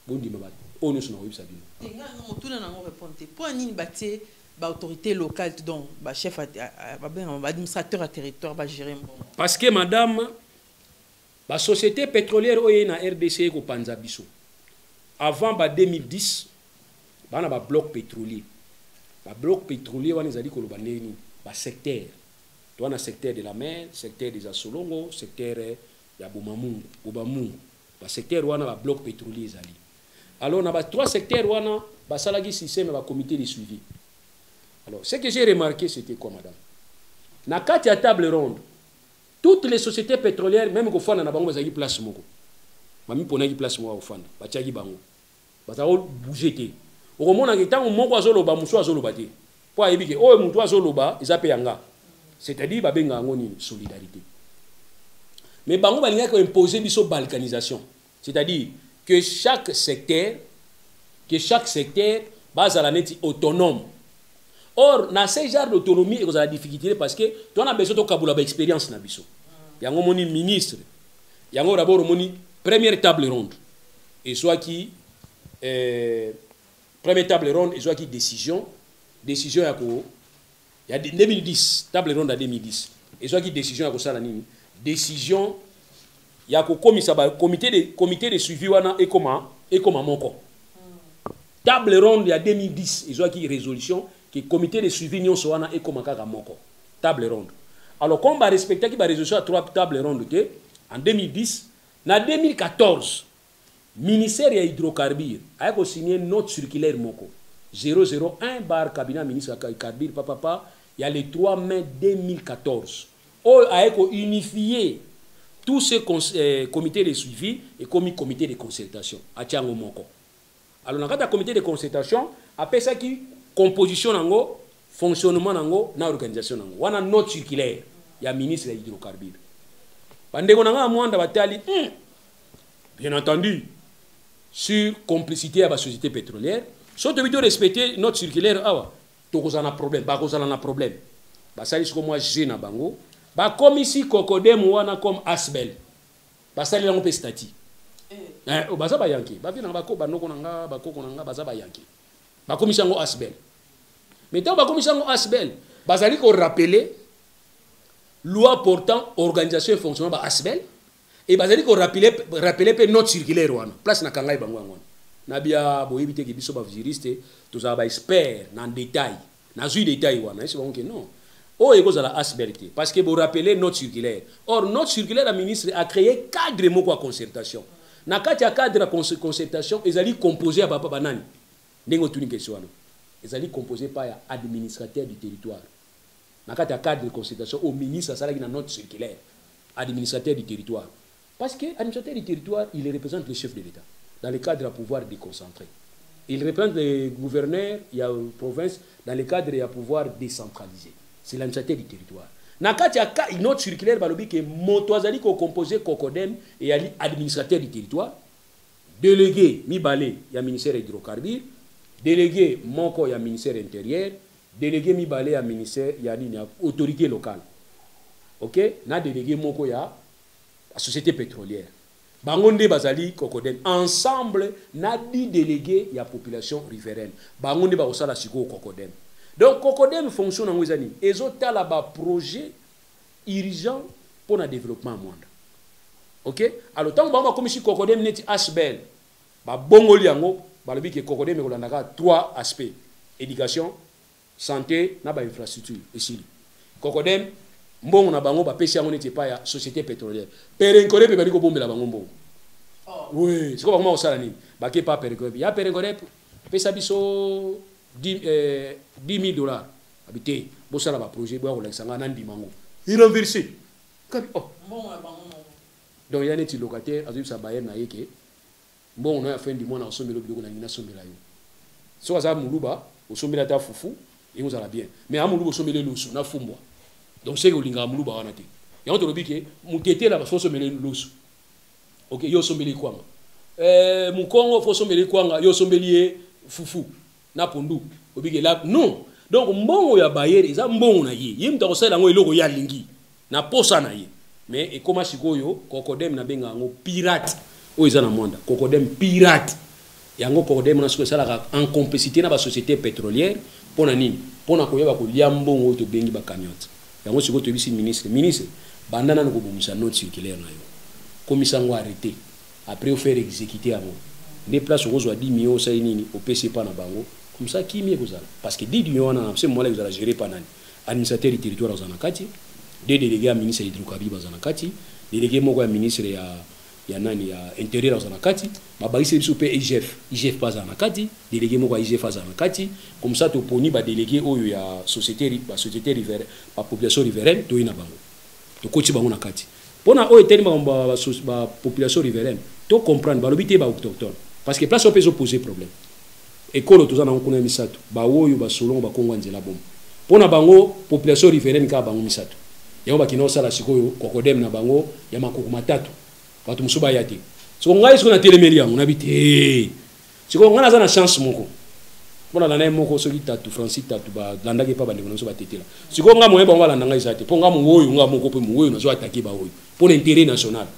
bondi ma ono sona websa bino tenga no tuna na répondre pour nini baté ba autorité locale donc ba chef ba ben ba administrateur à territoire ba gérer bon parce que madame ba société pétrolière oye na RDC ko panza biso avant ba 2010 bana ba bloc pétrolier wana ezali ko loba neni ba secteur. Dans le secteur de la mer, secteur des Assolongo, secteur de Bobamungu, le secteur où on a un bloc pétrolier. Alors, on a trois secteurs où on a un système et un comité de suivi. Alors, ce que j'ai remarqué, c'était quoi, madame? Dans la table ronde, toutes les sociétés pétrolières, même quand on a une place, on a une place, on a une place, on a bougé. Au moment où on a zoloba, muso azoloba te. Pour éviter, oh, muto azoloba, ils appellent yanga. C'est-à-dire babenga ngoni solidarité. Mais bango balinga ko imposer biso balkanisation. C'est-à-dire que chaque secteur base à la net autonome. Or dans ce genre d'autonomie il y a la difficulté parce que tu as besoin de kabula expérience na biso. Yango moni ministre. Yango d'abord moni première table ronde. Et soit qui première table ronde et soit qui décision ya ko il y a 2010 table ronde à 2010 et soit qui décision ya ko sala nini décision ya ko komisa ba comité de suivi wana et comment moko table ronde ya 2010 et soit qui résolution que comité de suivi nyonso wana et comment kaka moko table ronde alors comme ba respecter qui ba résolution à trois table ronde que en 2010 na 2014 ministère ya hydrocarbures a ko signé note circulaire moko 001 bar cabinet ministre hydrocarbures papa il y a le 3 mai 2014 où a unifié tous ces comités de suivi et comité de concertation à Tiango Moko. Alors dans le comité de concertation après ça qui composition nango fonctionnement nango na organisation nango wana note circulaire il y a ministre de hydrocarbures bandeko nanga mwanda batali bien entendu sur complicité à la société pétrolière si tu veux respecter notre circulaire awa tokozana problème bakozala na problème basali siko moi j'ai na bango ba comme ici cocodem wana comme asbel basali lango pe stati baza ba yanki ba vina bako banoko nanga bakoko nanga baza ba yanki ba comme isango asbel mais tant ba comme isango asbel basali ko rappeler loi portant organisation et fonctionnement ba asbel et basali ko rappeler pe notre circulaire wana place na kangai bango ngona nabia boyebite ke biso ba juriste tous ba expert dans détail na zu détail wana c'est bon que non oh ego la asberté parce que vous rappelez notre circulaire or notre circulaire la ministre a créé cadre moko à concertation na kati ya cadre à concertation ils allaient composer à papa banani ndenge tuni question wana ils allaient composer par administrateur du territoire na kati ya cadre de concertation au ministre ça là notre circulaire administrateur du territoire parce que administrateur du territoire il représente le chef de l'État dans le cadre à pouvoir déconcentrer. Il représente les gouverneurs, il y a une province, dans le cadre à pouvoir décentraliser. C'est l'administrateur du territoire. Dans le cas de notre circulaire, il y a Motoazali qui est composé Cocodem et administrateur du territoire. Délégué, Mibale, il y a ministère des hydrocarbures. Délégué, Moko, il y a ministère intérieur. Délégué, Mibale, il y a ministère, il y a autorité locale. Ok? Dans délégué, Moko, il y a la société pétrolière. Bangonde Bazali Cocodem ensemble n'a dit délégué la population riveraine. Bangonde Bazala Siko Cocodem. Donc Cocodem fonctionne en Wizani. Et autres là bas projet urgent pour le développement monde. OK? Alors tant que comme si Cocodem n'est Asbel ba bongoli yango balobi ke COCODEM ekolandaka 3 aspects: éducation, santé na ba infrastructure esili. COCODEM mbongo na bango bapesi yango neti pa ya société pétrolière. Perenkore pe bali ko bombela bango mbongo. Oui, c'est comment on sala nini? Bake pa Perenkore. Ya Perenkore pesa biso 10 000 $. Habité, bosala ba projet bo ko sanga na ndimango. Il renversé. Kabi oh. Donc il y a des locataires, azu sa baye na yeke. Bon, on a fait du mois na sombelo biloko na ngina sombela yo. So aza muluba, o sombela ta fufu, et vous allez bien. Mais à muluba sombele losu na fumbwa. Donc c'est que linga muluba wana te. Ya on te lobi ke mutete la so sombele losu. OK, yo sombeli kwanga. Mukongo fo sombeli kwanga, yo sombeli fufu na pondu. Obike la non. Donc mbongo ya bayere eza mbongo na ye. Ye mta kosala ngo eloko ya lingi. Na posa na ye. Mais et comment sikoyo COCODEM na benga ngo pirate. O eza na mwanda. COCODEM pirate. Yango COCODEM na sikoyo sala en complicité na ba société pétrolière pona nini? Pona koyeba ko lia mbongo to bengi ba cagnotte. Yango sikoyo to bisi ministre bandana na ko bomisa note circulaire na yo. Commissaire ngo arrêté. Après au faire exécuter yango. Des places au 10 millions ça nini au PC pa na bango. Comme ça qui mieux kozala parce que 10 millions na c'est moi là vous allez gérer pa nani. Administrateur du territoire aux anakati. Des délégués à ministre hydrocarbures aux anakati. Délégué moko ya ministre ya nani ya intérieur aux anakati. Mabaisi biso pe IGF pas anakati. Délégué moko ya IGF pas anakati. Comme ça to poni ba délégué oyo ya société riveraine, ba population riveraine to ina bango. To koti bango na kati. Pona oyo teni ba population riveraine to comprendre ba lobité ba autochtone parce que place on peut poser problème. École to za na nkuna misato ba oyo ba solon ba kongwa nzela bom. Pona bango population riveraine ka bango misato. Yango ba kino sala sikoyo COCODEM na bango ya makoko matatu. Watu musuba yate. So ngai siko na telemeli yango na bité. Siko ngana za na chance moko. Pona na moko so litatu Francis tatu ba landaki pa bande kono so ba tetela. Siko nga moyeba ngala nanga izate. Ponga mu oyo nga moko pe mu oyo na so attaquer ba oyo. Pour l'intérêt national.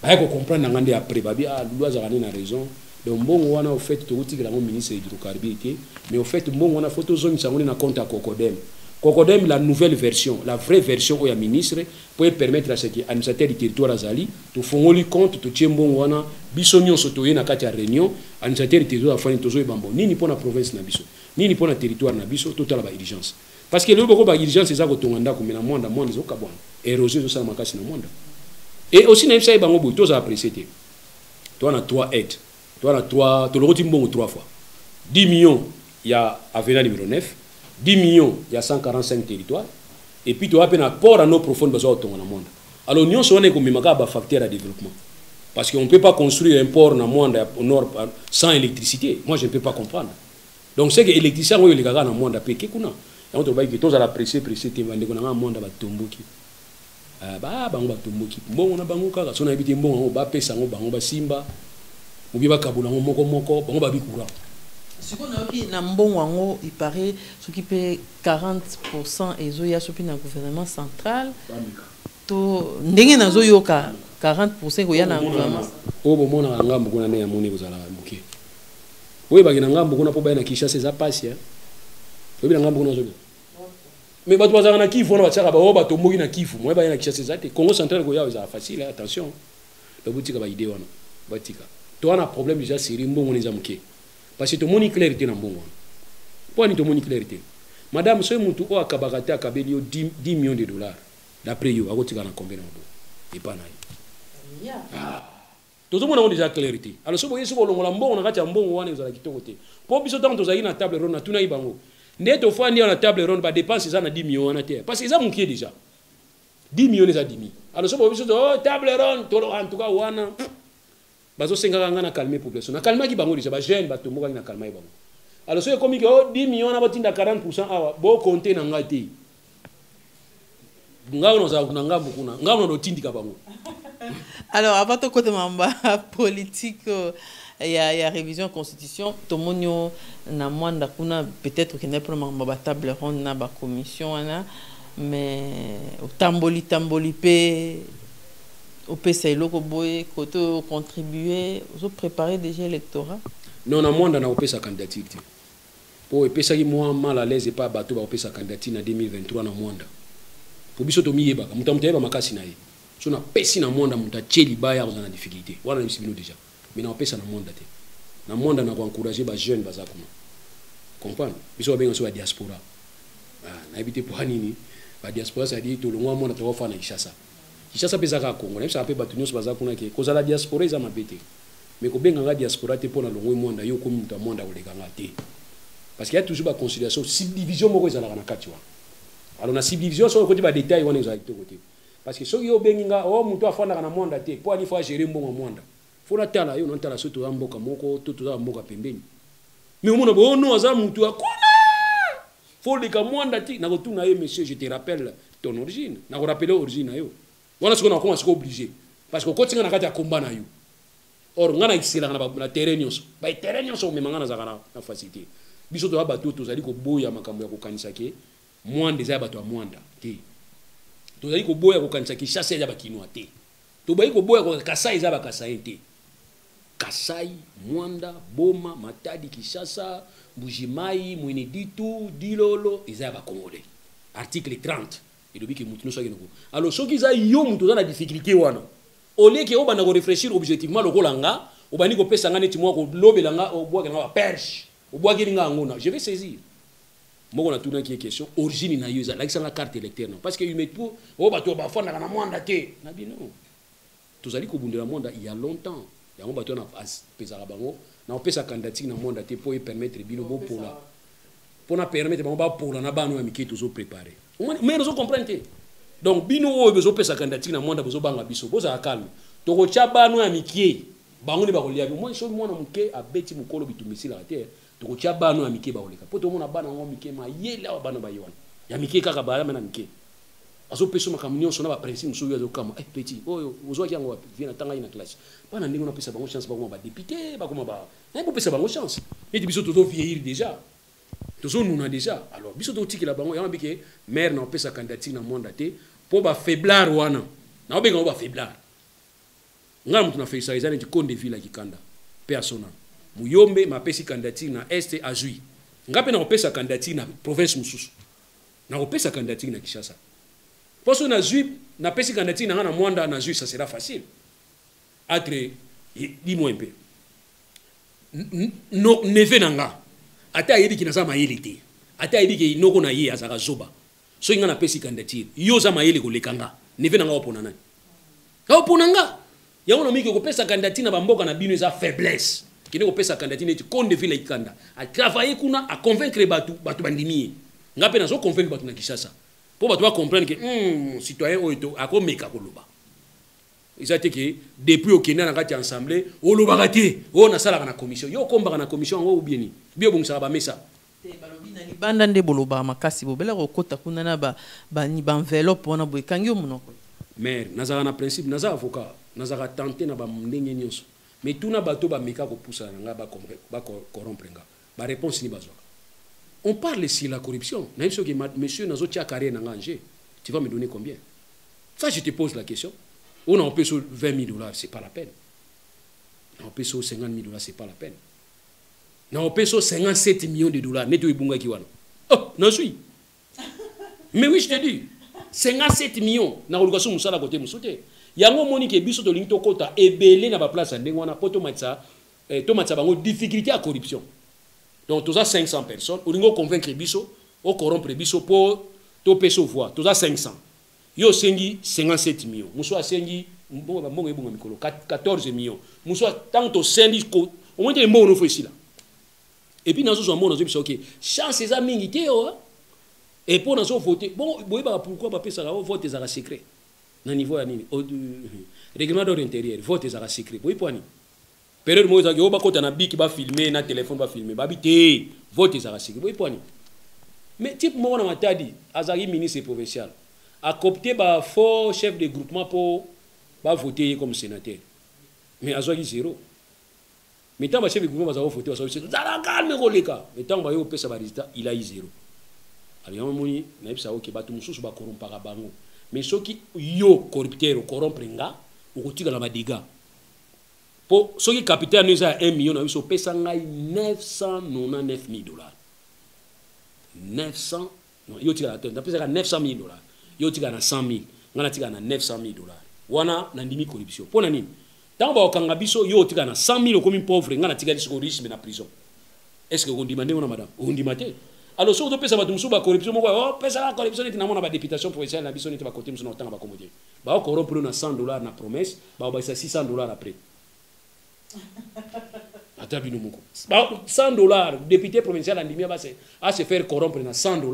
Ba ko comprendre ngande après babi ah loi za na raison. Donc mbongo wana au fait to utikela mo ministre hydrocarbures mais au fait mbongo wana photo zone sangoni na compte à COCODEM. COCODEM la nouvelle version, la vraie version au ministre pour permettre à ce qui administrateur du territoire azali to fongoli compte to tiembongo wana biso nyonso to yena kati ya réunion administrateur du territoire afani tozo ebambo nini pona province na biso nini pona territoire na biso to tala ba urgence parce que le boko ba urgence eza ko tonganda ko mena mwanda zo kabwana érosion zo sala makasi na mwanda et aussi na ifsa bango boy to za apprécier to na 3 aides to na 3 to loroti mbongo 3 fois 10 millions ya avenue numéro 9 10 millions, il y a 145 territoires. Et puis, tu as un port à nos profondes besoins dans le monde. Alors, nous sommes un facteur à développement. Parce qu'on ne peut pas construire un port dans le monde au nord sans électricité. Moi, je ne peux pas comprendre. Donc, c'est que l'électricité, on est dans le monde. Et on te dit que tu as pressé, tu as dit que le monde va tomber. Bon, on a bango kaka. Si on a habité bon, on va payer ça, on va simba. On va kabula, on va bikura. Ce qu'on a dit, il paraît ce qui paie 40% et zoya sur le gouvernement central. To ndenge na zoyoka 40% ko ya na gouvernement. O bo mona ngambo kuna ne ya moni kozala muke. We ba kina ngambo kuna po ba na Kinshasa za pasi ya. We ba ngambo kuna zoyo. Mais ba twaza na kifu na bataka ba o ba tomboki na kifu. Mo ba na Kinshasa za te. Congo central ko ya za facile attention. Ba butika ba idée wana. Batika. To ana problème déjà sérieux mbongo neza muke. Parce que tout le monde est clarité dans le monde. Pourquoi tout le monde est clarité? Madame, ce moutou a kabagate a kabelio 10 millions de $. D'après vous, à côté de combien de et pas naï. Tout le monde a déjà clarité. Alors, si vous voyez ce qu'on a bon, on a un bon one, vous allez quitter côté. Pour que vous ayez une table ronde, tout n'a pas bon. Net au fond, il y a une table ronde, dépense, ça 10 millions en terre. Parce que ça manqué déjà. 10 millions, ça 10 000. Alors, si vous voyez oh, table ronde, en tout cas, one. Bazo senga ngana calmer population na calmer ki bango déjà ba jeune ba tomoka na calmer bango alors so comme que 10 millions na batinda 40% awa bo compter na ngati ngao no za kuna ngambo kuna ngao no tindika bango. Alors avant to côté mamba politique il y a révision constitution tomonyo na mwanda kuna peut-être que n'est pas mamba table ronde na ba commission na mais au tamboli pe au PC loko boy côté contribuer vous préparer déjà l'électorat. Non na monde na opesa candidature pour epesa ki moi mal à l'aise et pas bateau ba opesa candidature na 2023 na monde pour biso to miyeba mutamuteba makasi na ye so na pesi na monde muta cheli baya za na difficulté wana ni sibino déjà mais na opesa na monde te na monde na ko encourager ba jeune baza kuma comprendre biso benga so ya diaspora na habité pour nini ba diaspora ça dit to longwa monde to fa na Kinshasa pesa ka Congo na ça pe batu nyonso baza kuna ke kozala diaspora za mabete mais ko benga nga diaspora te pona longwa monde yo komi muta monde oleka nga te parce qu'il y a toujours ba considération subdivision moko ezala na kati wa alors na subdivision so ko ti ba détail wana ezala te côté parce que so yo benga o mutu afanda na monde te po ani fa gérer mbongo monde faut la tala yo non tala so to mboka moko to to mboka pembeni mais au monde bo no aza mutu akona faut les monde te na ko tuna ye monsieur je te rappelle ton origine na ko rappeler origine yo wana siko na ko siko obligé parce que ko tinga na kati ya combat na yo or ngana isela na terrain nyonso ba terrain nyonso me mangana za na facilité biso to ba to zali ko boya makambo ya ko kanisa ke mwande za bato ya mwanda te to zali ko boya ko kanisa ke chasse ya ba kinwa te to ba ko boya ko kasai za ba kasai te kasai mwanda boma matadi kishasa Bujimai Mweneditu Dilolo eza ba congolais article 30 et dobi ke mutu no so kenoko alors soki za yo mutu za na difficulté wana au lieu que o bana ko réfléchir objectivement lokolanga o bani ko pesa ngane ti mo ko lobelanga o boa nga ba perche o boa nga ngona je vais saisir moko na tuna ki question origine na yo za la la carte électeur non parce que you met pour o bato ba fona na mwanda te na bino tozali ko bundela mwanda il y a longtemps ya mo bato na pesa bango na pesa candidature na mwanda te pour permettre bino bo pour na permettre bango ba pour na bano ya miki toujours préparer mais nous comprendre donc bino o bezo pesa candidature na mwanda bezo banga biso boza calme to ko cha bano ya miki bango ne ba kolia bi moi so mona muke abeti mukolo bitumisila te to ko cha bano ya miki ba koleka poto mona bana ngo miki ma yela wa bano ba yona ya miki kaka ba na miki azo peso makamunyo sona ba principe muso yo kama petit oyo uzo kyango wapi vina tanga ina classe bana ndingo na pesa bango chance ba kuma ba député ba kuma ba na pesa bango chance et biso to vieillir déjà toujours nous na déjà alors biso to tiki la bango ya mbike maire na pesa candidature na monde te po ba faiblard wana na obenga ba faiblard ngam tuna faisa izani ti konde villa kikanda persona muyombe mapesi candidature na est azui ngape na pesa candidature na province mususu na pesa candidature na Kinshasa parce que na zui na pesi candidature na mwanda na zui ça sera facile entre dis-moi un peu no neve nanga ata yebi kinaza mayele te ata yebi ke inoko na ye azaka zoba so inga na pesi candidature yo za mayele ko lekanga neve nanga opona nani ka opona nga yango na miki ko pesa candidature na bamboka na bino za faiblesse kine ko pesa candidature ne konde vile ikanda a travailler kuna a convaincre batu bandimi ngape na zo convaincre batu na Kinshasa pour batu ba comprendre que citoyen oyo akomeka koloba izate que depuis au Kenya na kati ensemble o lobaka te o na sala na commission yo kombaka na commission ngo bieni bio bongisa ba mesa te balobi na libanda nde boloba makasi bobela ko kota kuna na ba enveloppe wana boy kangyo munoko mais nazaka na principe nazaka avocat nazaka tenter na ba ndenge nyonso mais tuna bato ba meka ko poussa nga ba corrompre nga ba réponse ni bazwa on parle sur la corruption na biso que monsieur nazo tia carrière na nganje tu vas me donner combien ça je te pose la question. On a payé sur 20 000 $, c'est pas la peine. On a payé sur 50 000 $, c'est pas la peine. On a payé sur 57 millions de $. Neto ibunga kiwana. Oh, non suis. Mais oui, je te dis. 57 millions. Na olukaso musala côté musote. Yango moni ke biso to linto kota ebele na ba place ndengwana poto matsa bango difficulté à corruption. Donc tous 500 personnes, olingo convaincre biso, o corrompre biso pour to peso voix. Tous 500. Yo sengi 57 millions. Muso sengi mbongo ebunga mikolo 14 millions. Muso tant to sendi ko au moins mbongo no fo ici là. Et puis nazo zo mbongo nazo biso OK. Chance eza mingi te yo. Et pour nazo voter. Bon boyeba pourquoi ba pesa la vote ezaka secret. Na niveau ya nini? Règlement d'ordre intérieur, vote ezaka secret. Boy poani. Période mo ezaka yo ba kota na biki ba filmer na téléphone ba filmer. Ba bité vote ezaka secret. Boy poani. Mais type mo na matadi azaki ministre provincial a coopté ba faux chef de groupement pour voter comme sénateur. Mais azaki zéro. Mais tant ba chef de groupement va voter va sortir. Zala calme koleka. Mais tant ba yo pesa ba résultat, il a eu zéro. Alors yamoni na yebisa OK ba tout mususu ba corrompaka bango. Mais soki yo corrupteur corrompre nga, okotika na ba dégâts. Po soki capitaine nous a 1 million na biso pesa ngai 999 000 $. 900 non yo tika la tête, pesa 900 000 $. Yo tika na 100 000, ngana tika na 900 000 $. Wana na ndimi corruption. Pona nini? Tant que vous avez 100 000 comme pauvre, vous avez des riches dans la prison. Est-ce que vous demandez, madame? Vous demandez. Alors, si vous avez la corruption, vous avez la corruption, vous avez la députation provinciale, vous avez la côté, vous avez la commodité. Vous avez corrompu $100 dans la promesse, vous avez $600 après. $100, député provincial a se faire corrompre dans $100,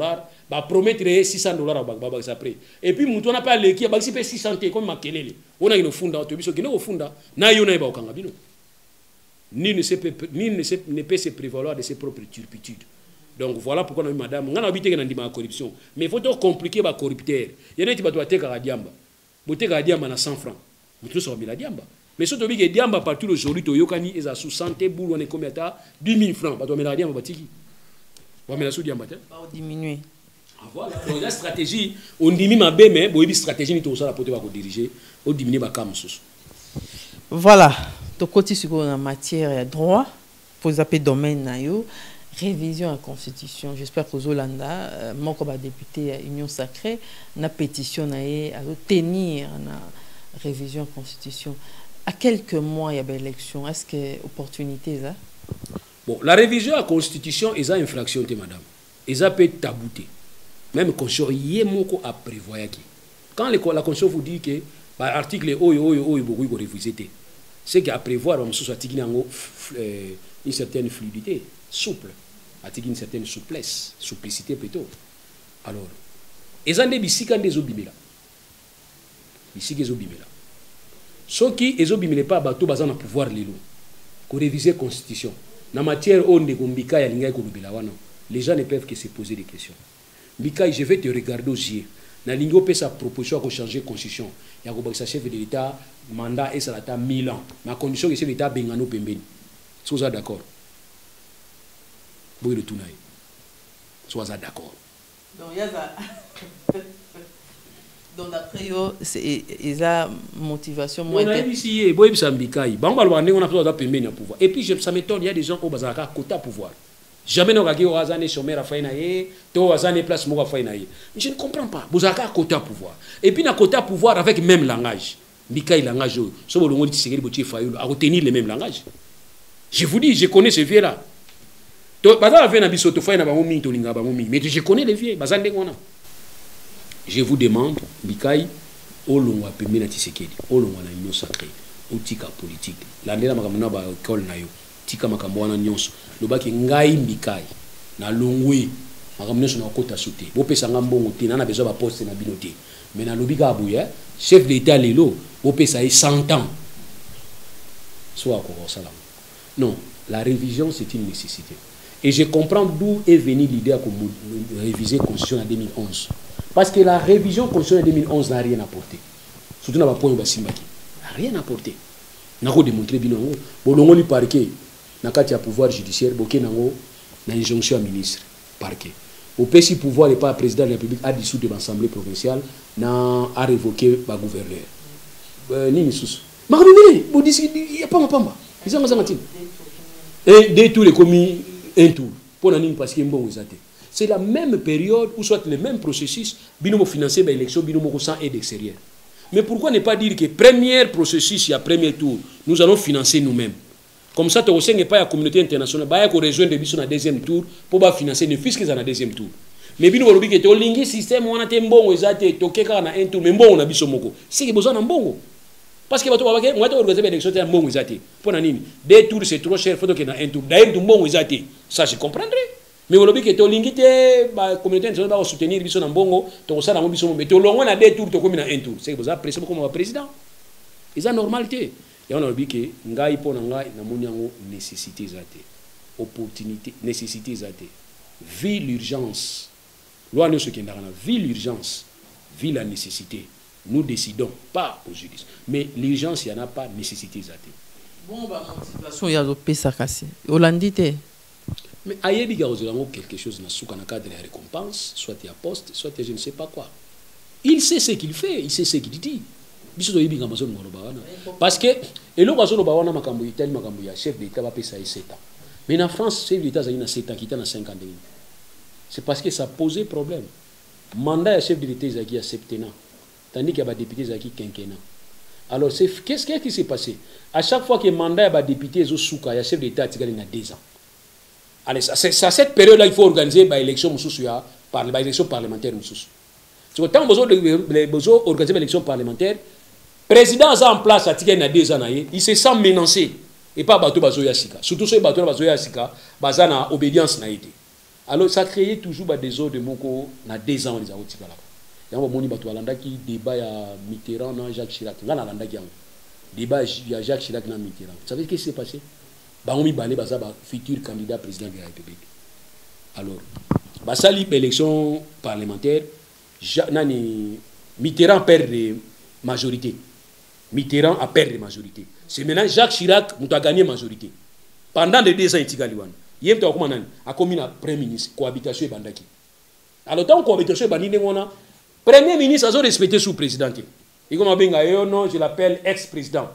va promettre $600 après. Et puis, on n'a pas l'équipe, il y a 600 comme Makelele. On a une funda, Nul ne peut se prévaloir de ses propres turpitudes. Donc voilà pourquoi nous madame, on a habité dans la corruption. Mais il faut compliquer la corrupteur. Il y a des gens qui ont été diamba. Boté ka diamba na 100 francs. Vous tous la diamba. Mais si tu dis que diamba partout aujourd'hui to yokani est à 60 boules on est combien ta 10 000 francs. Ba to mela diamba batiki. Ba mela sou diamba ta. Ba diminuer. Ah voilà, donc la stratégie on diminue ma bé mais bo stratégie ni to ça la pote ba ko diriger, on diminue ba kam sous. Voilà. To côté sur en matière de droit pour zapper domaine na yo. Révision à la Constitution. J'espère que Zolanda, mon député à Union Sacrée, n'a pétition à tenir la révision à la Constitution. À quelques mois, il y a une élection. Est-ce qu'il y a opportunité ça? Bon, la révision à la Constitution, il y a une infraction, madame. Il y a peut tabouté. Même quand il y a à prévoir. Quand la Constitution vous dit que l'article est révisé, c'est qu'à prévoir, on soit une certaine fluidité, souple. Une certaine souplesse, supplicité plutôt. Alors, ils ont des bisika des obimela. Bisika des obimela. Ceux qui ils obimela pas bateau bazan à pouvoir les loups. Qu'on réviser constitution. Na matière on de gombika ya linga ko lubela wana. Les gens ne peuvent que se poser des questions. Mika, je vais te regarder aux yeux. Na lingo peut sa proposition à changer constitution. Ya ko bakisa chef de l'état mandat et ça la 1000 ans. Ma condition que chef de l'état bengano pembeni. Sois d'accord. Vous le tournez. Sois d'accord. Donc, il y a ça. Donc, d'après eux, il y a motivation moins. Et puis, ça m'étonne, il y a des gens qui ont un quota pouvoir. Jamais nous avons un chômeur à faire une place pour faire. Je ne comprends pas. Vous avez un quota pouvoir. Et puis, un quota pouvoir avec le même langage. Mikaï langage, si vous avez retenir le même langage. Je vous dis, je connais ce vieux-là. Mais je connais les vieux. Je vous demande, Mikaï, Olongo a permis la Tisekedi, Olongo a union sacrée, Otika politique. L'année là, makamuna ba école na yo, Tika makamwana nyonso. Lobaki ngai Mikaï, na longwe, makamuna so na kota sauté. Bo pesa ngambongo te, na besoin ba poste na binoté. Mais na lobika abouya, chef d'état lelo, bo pesa 100 ans. Soit encore salam. Non, la révision c'est une nécessité. Et je comprends d'où est venue l'idée de réviser la Constitution en 2011. Parce que la révision de la Constitution en 2011 n'a rien apporté. Surtout dans le point de Simbaki. N'a rien apporté. N'a pas démontré bien. Bolongo li parquet. N'a pas de pouvoir judiciaire. Boké n'a pas injonction à ministre. Parquet. Au PC pouvoir, le président de la République a dissous de l'Assemblée provinciale, n'a révoqué le gouverneur. Ni sous. Mais il n'y a pas de pamba. Ils ont dit. Et dès tous les commis. Un tour. Parce que c'est la même période où soit le même processus, binomo financer l'élection, binomo sans aide extérieure. Mais pourquoi ne pas dire que premier processus, il y a premier tour, nous allons financer nous-mêmes. Comme ça, tu n'as pas la communauté internationale, il y a rejoindre le deuxième tour pour financer ne fût-ce que dans le deuxième tour. Mais binomo lobi que tu as un système où on a un bon, tu as un tour, mais bon, on a besoin de c'est que besoin d'un bon. Parce que moi, je vais organiser l'élection, c'est un bon exaté. Pour nani, deux tours, c'est trop cher, il faut qu'il y ait un tour. D'ailleurs, un bon exaté. Ça, je comprendrais. Mais au lobby, que tu as l'ingité, la communauté internationale va soutenir, tu as un bon, tu as un bon, mais tu as l'ongouan à deux tours, tu as un tour. C'est que vous appréciez comme un président. C'est la normalité. Et on a dit que ngai pour ngai na munyango nécessité zate. Opportunité, nécessité zate. Vie l'urgence. Loi ne ce qui est dans la vie l'urgence. Vie la nécessité. Nous décidons pas au judice. Mais l'urgence, il n'y en a pas nécessité. Bon, bah, motivation, il y a d'autres pays à casser. Hollandité. Mais ailleurs, il y a quelque chose dans le cadre de la récompense, soit il y a poste, soit il y a je ne sais pas quoi. Il sait ce qu'il fait, il sait ce qu'il dit. Parce que, et là, le chef d'État va payer 7 ans. Mais en France, le chef d'État a 7 ans, qui est dans 50 ans. C'est parce que ça posait problème. Le mandat du chef de l'État est à 7 ans. Tandis qu'il y a des députés qui ont quinquennat. Alors, qu'est-ce qui s'est passé? À chaque fois que le mandat est député, il y a chef d'État qui a 2 ans. Allez, c'est à cette période-là qu'il faut organiser l'élection parlementaire. Tant que vous organiser l'élection parlementaire, le président est en place à 2 ans, il se sent menacé. Et pas bateau bazoya sika. Surtout ce bateau bazoya sika, bazana obédience na été. Alors ça crée toujours des désordres de moko na 2 ans les aoutika là. Yango moni bato alanda ki débat ya Mitterrand na Jacques Chirac. Ngana alanda ki yango. Débat ya Jacques Chirac na Mitterrand. Vous savez ce qui s'est passé? Ba on mi balé baza ba futur candidat président de la République. Alors basali élection parlementaire, Mitterrand perd de majorité. Mitterrand a perdu la majorité. C'est maintenant Jacques Chirac qui a gagné la majorité. Pendant les 2 ans, il a commis un premier ministre, cohabitation et bandaki. Alors, tant que cohabitation et bandaki, le premier ministre a respecté sous président. Et comme non, je l'appelle ex-président.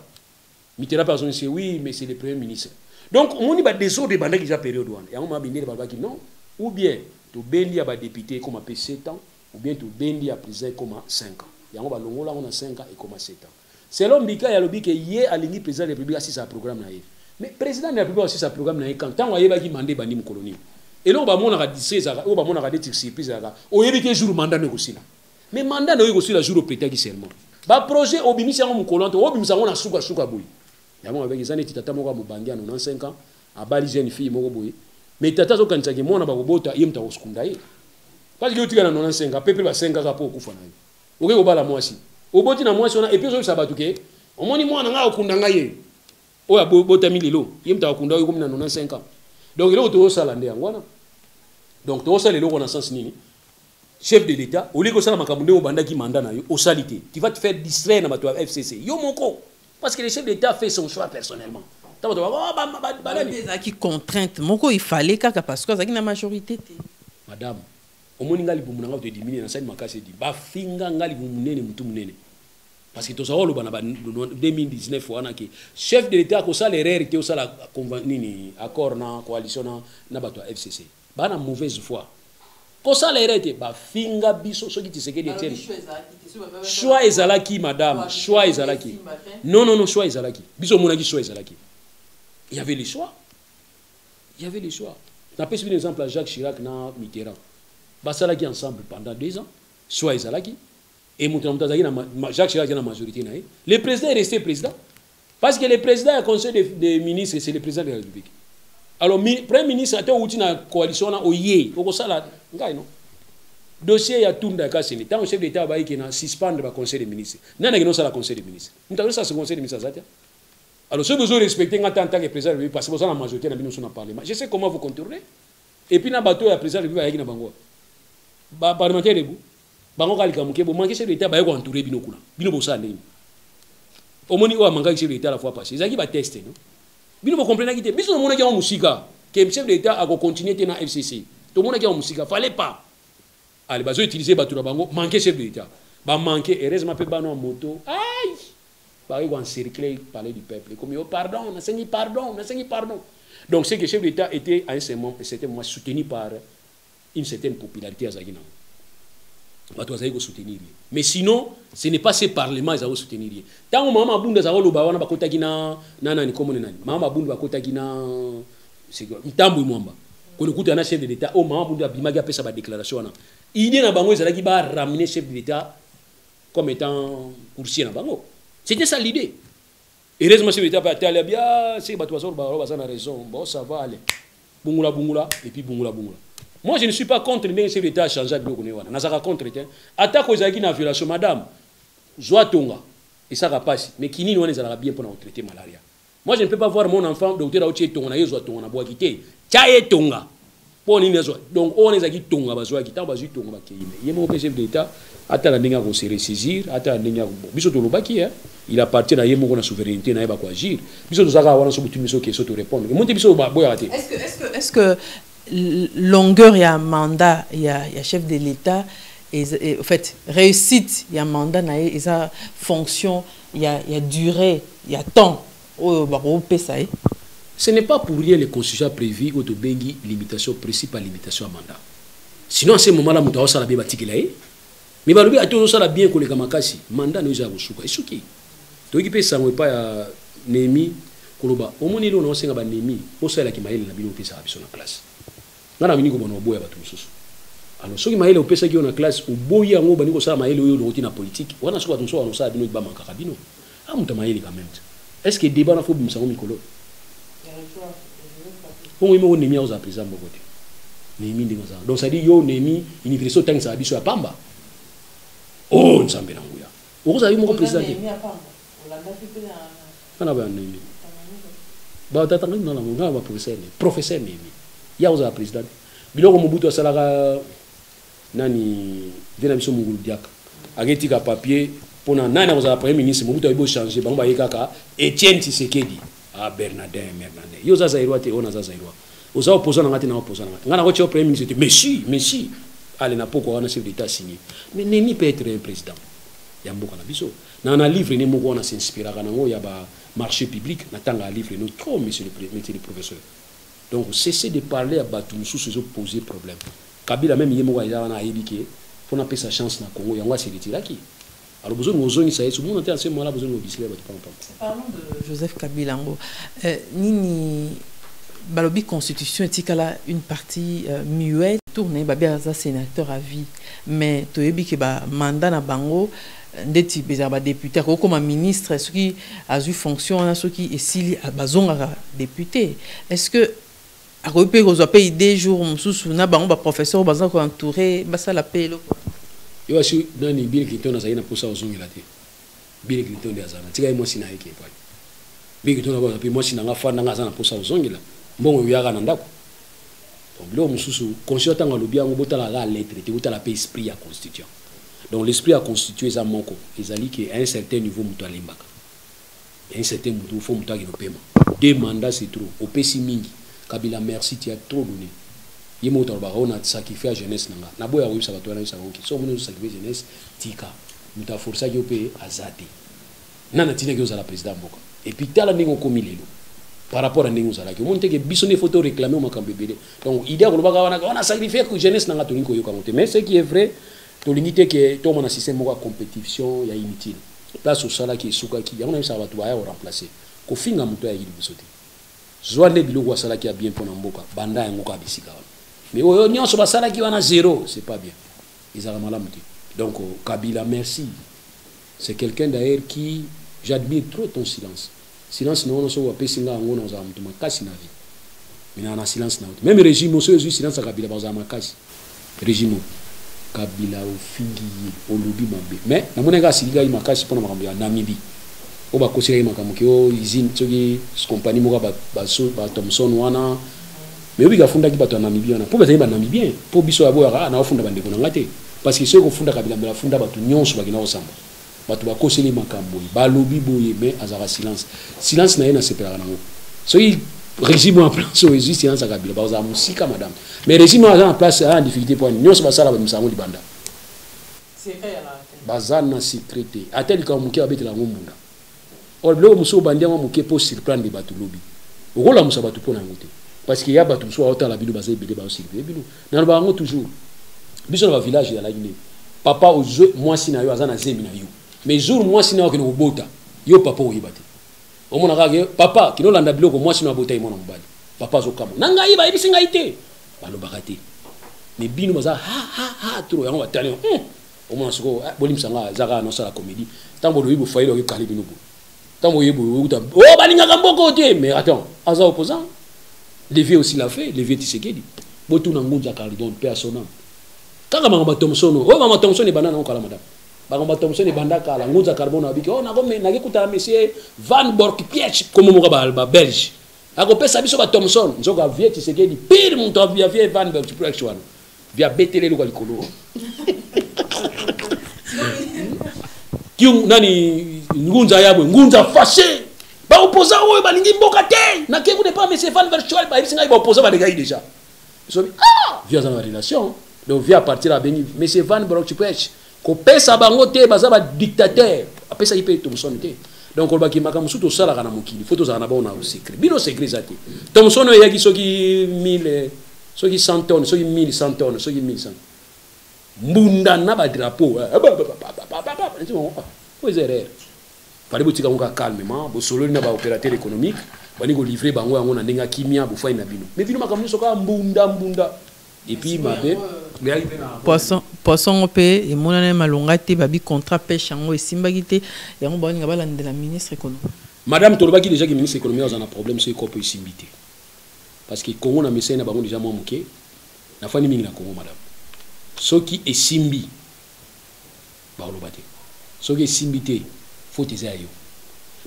Mitterrand personne dit oui, mais c'est le premier ministre. Donc, on a des autres bandaki déjà période. Et on a dit non, ou bien tu bénis à député comme 7 ans, ou bien tu bénis à président comme 5 ans. Et on a 5 ans et comme 7 ans. Selon Mbika, il y a lobby qui est à l'Union président de la République assise à programme naïf. Mais président de la République assise à programme naïf quand tant qu'il y a mandé bandi colonie. Et là on va mon dit ça, on va mon dit surprise là. On évite jour mandat négocié là. Mais mandat négocié la jour au prétexte seulement. Ba projet obimisi yango mukolante, obimisi yango na suka boy. Yango avec les années tata moko mubangia na 5 ans, abali jeune fille moko boy. Mais tata zo kanisa ke mona ba kobota yemta oskunda ye. Parce que yotika na 95 ans, pepe ba 5 ans po kufa na ye. Oke ko bala mwasi. Oboti na mwasi ona et puis ça batuke omoni mwana nga okundanga ye oya botami lelo yemta okunda yo comme na 95 ans. Donc il est au sala ndé ngwana. Donc to sala lelo na sens nini? Chef de l'État au lieu que ça makambo ndé obanda ki mandat na yo au salité. Tu vas te faire distraire na bato FCC. Yo moko parce que le chef d'État fait son choix personnellement. Qui contrainte moko il fallait kaka parce que ça na majorité. Madame omoni ngali bumunanga te diminuer na saine makasi di ba finga ngali bumunene mutu munene parce que to sa holo bana 2019 wana ke chef de l'État ko sala erreur te o sala nini accord na coalition na bato FCC bana mauvaise foi ko sala erreur te ba finga biso soki Tshisekedi etienne choix ezalaki madame choix ezalaki non choix ezalaki biso monaki choix ezalaki il y avait le choix na pesi un exemple à Jacques Chirac na Mitterrand basalaki ensemble pendant 2 ans, soit Ezalaki, et Jacques Chirac a la majorité. Le président est resté président. Parce que le président est conseil des ministres, c'est le président de la République. Alors, le premier ministre a été outil dans la coalition, il dossier y a tout dans le cas. Tant que chef d'État a suspendre le conseil des ministres. Il y a le conseil des ministres. Nous avons ça, conseil des ministres. Alors, si vous respectez en tant que président de la République, parce que vous avez la majorité dans le Parlement, je sais comment vous contournez. Et puis, dans le bateau, il y a le président de la République avec Bango. Parlementaire de bango kalika muke bo manke chef d'État ba yako entouré bino kuna bino bo sa ndeni omoni o manga chef d'État la fois passée ezaki ba tester non bino bo comprendre kité biso mona ki en musika que chef d'État a continuer na FCC to mona ki en musika fallait pas allez bazo utiliser batura bango manke chef d'État ba manke heureusement pe bano moto aïe ba yako encercler parler du peuple comme yo pardon donc c'est que chef d'État était à un certain moment soutenu par une certaine popularité à Zagina. Mais sinon, ce n'est pas ce parlement qui va soutenir. Tant que maman Bunda Zawolo Bawana Bakota Gina, Nana Nikomona, Maman Bunda Bakota Gina, c'est quoi? Itambu Mwamba. Quand on écoute un chef de l'État, oh Maman Bunda Bimaga fait sa déclaration. Il y a un bango qui va ramener chef de l'État comme étant coursier dans bango. C'était ça l'idée. Heureusement, chef de l'État va aller bien, c'est Batouazor Baroba, ça a raison. Bon, ça va aller. Bungula, et puis Bungula. Moi, je ne suis pas contre le chef d'État à changer de l'eau. Je suis contre. Attaque aux agis dans la violation, madame. Joie tonga. Et ça va passer. Mais qui n'y est bien pour traiter malaria. Moi, je ne peux pas voir mon enfant, docteur Aouché Tonga, Yozo Tonga, Boakité. Tchaye Tonga. Donc, on est à Tonga, Bazoa, Kita, Bazu Tonga, il y a mon chef d'État. Attends, la va se ressaisir. Attends, il appartient à la souveraineté, il va agir. Est-ce que longueur, il y a un mandat, il y a chef de l'État, en fait, réussite, il y a un mandat, il y a fonction, il y a durée, il y a temps. Ce n'est pas pour rien les constitutions prévues au Tobengi, limitation précise par limitation à mandat. Sinon, à ce moment-là, nous avons la mais bien que les Kamakasi, mandat nous avons souka. Et toki pe sango pa ya Nemi koloba omoni lo no senga ba Nemi osala ki mayele na bino pesa biso na classe ngana miniko bono boya batu mususu alors soki mayele opesa ki na classe uboya ngo bani ko sala mayele oyo lokoti na politique wana soki batu mususu wana sala bino ba manka bino amuta mayele quand même est-ce que débat na fo bimsango mikolo on imo Nemi oza président bokote Nemi ndinga za donc ça dit yo Nemi université tang sa biso ya pamba oh nzambe na nguya okoza yo moko président kana ba Nemi ba tata ngi na nga ba professeur Nemi ya oza président biloko Mobutu asalaka nani vena biso mungulu diaka ageti ka papier pona nani oza premier ministre Mobutu ayibo changer bango ba yekaka Etienne Tshisekedi ah Bernardin yo za zairwa te ona za zairwa oza opposant ngati na opposant ngana ko tio premier ministre Messi allez na poko wana chef d'état signé mais Nemi peut être un président ya mboka na biso na livre ne moko na s'inspira kana ngo ya ba marché public na tanga livre no trop monsieur le professeur donc cessez de parler à batu mususu se poser problème Kabila même yemo wa wana ayebike faut na pesa chance na Congo yango se retiraki alors besoin ngozoni ça est tout le monde en ce moment là besoin d'obisler batu pam. Parlons de Joseph Kabila ngo nini balobi constitution etikala une partie muette tourné babia za sénateur à vie mais toyebi ke ba mandat na bango ndeti beza ba député ko comme ministre ce qui a eu fonction na ce qui esili bazonga député est-ce que a repé ko zo paye des jours mususu na bango ba professeur bazan ko entouré ba ça la paye lo yo asu nani Bill Clinton na zaina posa ozongela te Bill Clinton de azana tika mo sina yake pa Bill Clinton ba pe mo sina nga fa nga azana posa ozongela mbongo yaka na ndako donc lo mususu conscient tanga lobi yango botala la lettre te botala pe esprit ya constitution donc l'esprit a constitué ça moko ezali que à un certain niveau muto alembaka à un certain muto faut muto ki no pema 2 mandats c'est trop opesi mingi Kabila merci tu as trop donné yemo torba on a sacrifié à jeunesse nanga na boya websa bato na isa konki so mona sacrifier jeunesse tika muta força yo pe azati nana tina que la président mboka et puis tala ningo komilelo par rapport à ningo zala que monte que biso ne photo réclamer au makambe bele donc idée ko baka wana on a sacrifié que jeunesse nanga to ningo yo kamote mais ce qui est vrai to limité que to mona système moko compétition ya inutile place au sala qui suka qui ya on a ça bato ba ya remplacer ko finga muto ya yidi bisote zwande biloko wa sala qui a bien pona mboka banda yango ka bisika mais oyo nyonso ba sala qui wana zéro c'est pas bien ils ont malamu donc Kabila merci c'est quelqu'un d'ailleurs qui j'admire trop ton silence non so wa pesinga ngo na za mtu makasi na vie mina na silence na même régime so yesu silence Kabila ba za makasi régime Kabila ofingi olobi mabe mais na mona ga siliga i makasi pona makambo ya Namibie o ba kosira i makambo ke o usine tsoki compagnie mo ba Thomson wana mais obi ga funda ki bato na Namibie wana po ba zeba Namibien po biso ya boya na ofunda bande ko ngate parce que ceux ko funda Kabila mbela funda bato nyonso ba kina osamba bato ba koseli makambo ba lobi boye mais azara silence na yena separa nango so il régime en place so existe silence Kabila ba za musika madame mais régime en place a difficulté pour nyonso ba sala ba misango libanda c'est fait là bazana sécurité atel ka muke abetela ngomunda or blo muso bandia mo muke pour surprendre bato lobi okola musa bato pona ngote parce qu'il y a bato so autant la bino ba zebele ba aussi bino na ba ngo toujours biso na ba village ya la Guinée papa au jeu moi sina yo azana zemi na yo mais jour moi sina ko no bota yo papa oyibate omona kage papa kino landa biloko moi sina bota imona mbali papa zo kamo nanga iba ibisinga ite balo bakate mais bino baza ha trop yango batale omona soko bolim sanga zaka no sala comédie tambo do yibo failo ke kali bino bo tambo yibo uta oh balinga kamboko te mais attends aza opposant Lévi aussi l'a fait Lévi Tshisekedi botu na ngunza cardon personnel kaka mama Thomson oh mama Thomson e banana on kala madame mama Thomson e banda kala ngunza carbone abiki oh na gome na kekuta monsieur Van Bork Piech comme mo ba belge ako pesa biso ba Thomson nzoka vie Tshisekedi pire mon to via vie Van Bork Piech wana via betele lo likolo kiung nani ngunza yabo ngunza fâché ba opposant oyo balingi mboka te na kengu ne pas monsieur Van Virtual ba bisinga ba opposant ba degai déjà so via za relation donc via partir à Beni monsieur Van Brockpech ko pesa bango te baza ba dictateur apesa ipe Thomson te donc on ba ki makamu suto sala kana mukili photos za na ba ona au secret bino secret zate Thomson oyo yaki soki 1000 soki 100 tonnes soki 1100 tonnes soki 1100 mbunda na ba drapeau fallait botika ngoka calmement bo solo na ba opérateur économique bani ko livrer bango yango na ndenga kimia bo fay na bino mais bino makamni soka mbunda et puis mabe poisson pe et monane malonga te babi contrat pêche yango esimbaki te yango bani nga balandela ministre économique. Madame Tolobaki déjà que ministre économique a un problème sur ko peut simbité parce que Congo na message na bango déjà moi muké na fani mingi na Congo madame soki esimbi ba olobate soki esimbité faut tes ayo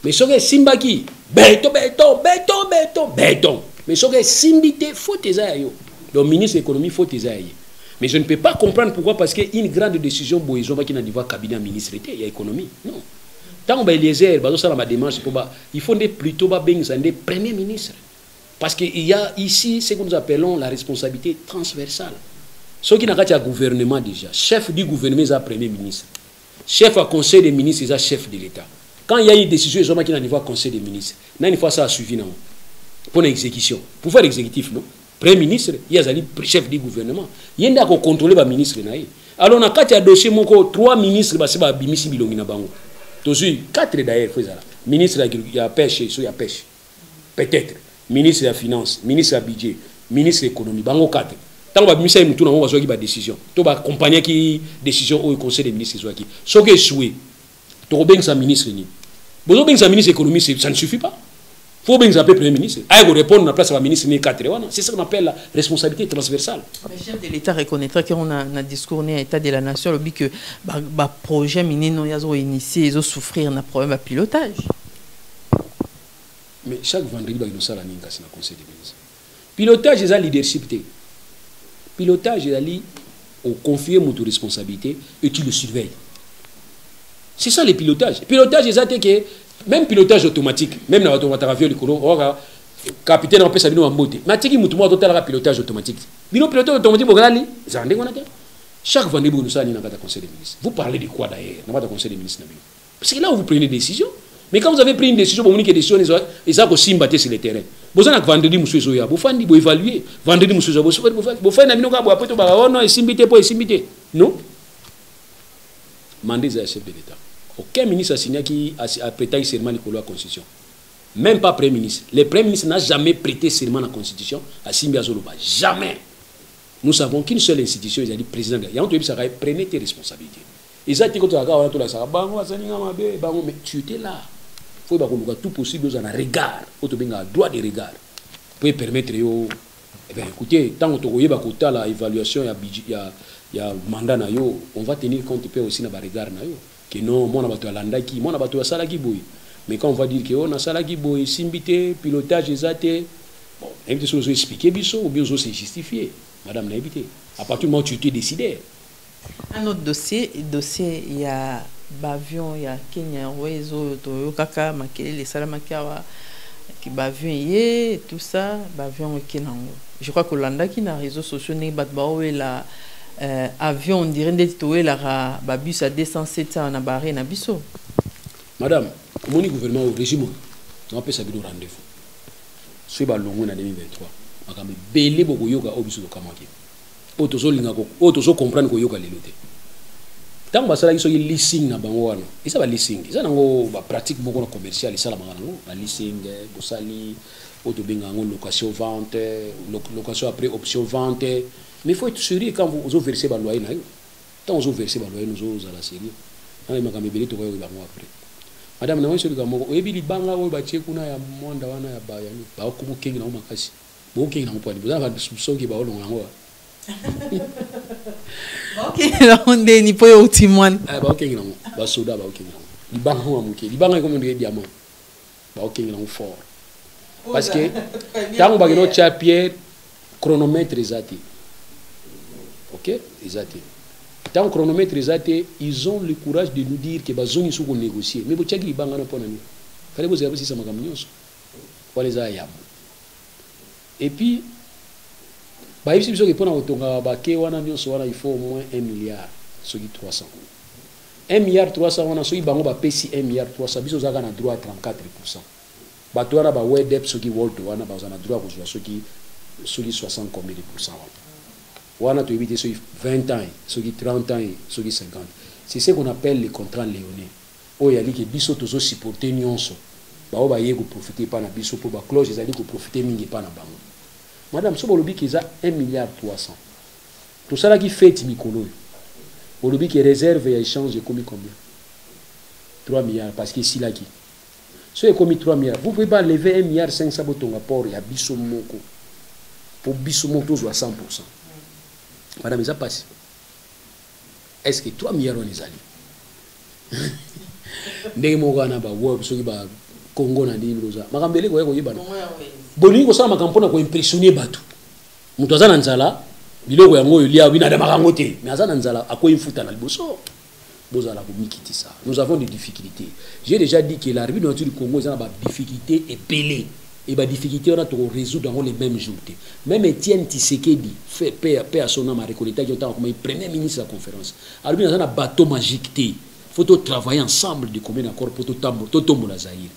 mais soki esimbaki béton mais soki esimbité faut tes ayo donc ministre de l'économie faut tes ayo mais je ne peux pas comprendre pourquoi parce que une grande décision boiso ba qui na niveau cabinet ministre il y a économie non tant on Eliezer bazo sala ma démarche pour il faut plutôt ba bengzande premier ministre parce que il y a ici ce que nous appelons la responsabilité transversale. Ceux qui n'ont pas gouvernement déjà, chef du gouvernement est premier ministre, chef à conseil des ministres est chef de l'État. Quand il y a une décision, ils ont qui niveau conseil des ministres. N'a une fois ça a suivi non pour l'exécution, pour faire l'exécutif non. Premier ministre, il y a chef du gouvernement. Il y a un contrôler le ministre naï. Alors on a quatre dossiers moko 3 ministres bah c'est ba bimisi bilongi na bango. Tozu 4 d'ailleurs faut ça. Ministre il y a pêche, il y a pêche. Peut-être ministre de la finance, ministre de la budget, ministre de l'économie, bango 4. Tant que ministre de l'Économie, on va faire décision. Tu vas accompagner qui décision au conseil des ministres. Ce qui est souhait, tu vas bien que ministre ni. Vous avez bien ministre de l'économie, ça ne suffit pas. Il faut bien que premier ministre. Il faut répondre à la place de ministre ni 4. C'est ce qu'on appelle la responsabilité transversale. Le chef de l'État reconnaîtra qu'on a un discours à l'État de la nation, le but que le projet minier non yazo initié, ils ont souffrir d'un problème de pilotage. Mais chaque vendredi, il y a une salle à Ninkas dans le conseil des ministres. Pilotage, c'est un leadership. Pilotage, c'est au confier mon responsabilité et tu le surveilles. C'est ça le pilotage. Pilotage, c'est que même pilotage automatique, même dans l'automatique, le capitaine en peut s'habiller en beauté. Mais tu as un pilotage automatique. Le pilotage automatique, chaque vendredi, nous sommes dans le conseil des ministres. Vous parlez de quoi d'ailleurs dans le conseil des ministres? Parce que là, vous prenez des décisions. Mais quand vous avez pris une décision, vous avez pris une décision, ils ont aussi battu sur le terrain. Vous avez vendredi, monsieur Zoya, vous faites évaluer. Vendredi, monsieur Zoya, vous faites après tout, non, et simbité, pas simbité. Non. Mandez à chef de l'État. Aucun ministre a signé qui a prêté serment à la Constitution. Même pas Premier ministre. Le Premier ministre n'a jamais prêté serment à la Constitution à Simbi Azoloba. Jamais. Nous savons qu'une seule institution, il a dit président. Il y a un truc qui prenez tes responsabilités. Ils ont dit que tu as mais tu étais là. Il faut que tout possible dans un regard, un droit de regard, pour permettre écoutez, tant que tu as l'évaluation, il y a mandat, on va tenir compte aussi dans le regard. Que non, moi, je suis un salaki boy. Mais quand on va dire que on a salaki boy, simbité, pilotage, exacté, bon, il faut expliquer ou bien c'est justifié. Madame Naïbité, à partir du moment où tu t'es décidé. Un autre dossier, il y a Bavion, il y a Kenya Airways, Toyokaka, Makele, Salamakawa, qui Bavion et tout ça, Bavion et Kenango. Je crois que l'Olanda qui n'a réseaux sociaux n'est pas la avion, on dirait que la babus à 207 ans, on a barré un abisso. Madame, mon gouvernement au régime, on peut s'habiller au rendez-vous. Ce qui est long en 2023, on a belé beaucoup yoga au biso de Kamaki. Auto comprendre que yoga lelote. Tant que ça qui leasing na bango wana. Et ça va leasing. Ça nango ba pratique beaucoup commercial et ça la bango ba leasing bosali auto benga ngo location vente, location après option vente. Mais il faut être sérieux quand vous versez ba loyer na yo. Tant vous versez ba loyer nous à la série. Na makame belé to ko yo bango après. Madame na weso likamoko oyebi libanga oyo ba tie kuna ya monda wana ya bayani. Ba ko kengi na makasi. Bo kengi na mpwani. Boza ba soki ba olonga ngo. Ok, là on est ni pas au timon. Ah bah ok non, bah soda bah ok non. Li bang ho amuke, li bang comme des diamants. Bah ok non fort. Parce que tant ba no tia pierre chronomètre exact. Ok, exact. Tant chronomètre exact, ils ont le courage de nous dire que bah zoni sou ko négocier. Mais bo tia li bang na pona ni. Fallait vous avoir si ça makam nyonso. Pour les ayam. Et puis il faut au moins 1 milliard, ce qui 300. 1 milliard 300, on a ce qui va 1 milliard 300, il a droit à 34%. On a web dep ce qui world, on a droit à ce qui 60 combien de pourcents. On a éviter ceux qui 20 ans, ceux qui 30 ans, ceux qui 50. C'est ce qu'on appelle les contrats léonais. oyo ali ke biso tozo supporter nyonso bao ba yego profiter pa na biso po ba cloche ezali ko profiter mingi pa na bango. Madame so bolobi ki za 1,3 milliard. Tout ça là qui fait mikolo. Bolobi ki réserve ya échange comme combien? 3 milliards parce que ici là qui. So est comme 3 milliards. Vous pouvez pas lever 1,5 milliard botonga port ya biso moko. Pour biso moko à 100%. Madame ça passe. Est-ce que 3 milliards on les ali? Ndenge moko na ba wo so ki ba Congo na ndi loza. Makambele ko yeba. Boni ko sala makampona ko impressionner bato. Mutu azana nzala biloko yango yolia bina da makango te. Mais azana nzala ako infuta na liboso. Bozala ko mikiti ça. Nous avons des difficultés. J'ai déjà dit que l'arrivée de du Congo ça ba difficulté et pelé. Et ba difficulté on a to résoudre dans les mêmes jours. Même Etienne Tshisekedi fait paix à son âme à reconnaître qu'il était comme premier ministre de la conférence. Alors bien dans un bateau magique té. Faut travailler ensemble de combien d'accord pour tout tomber la Zaïre.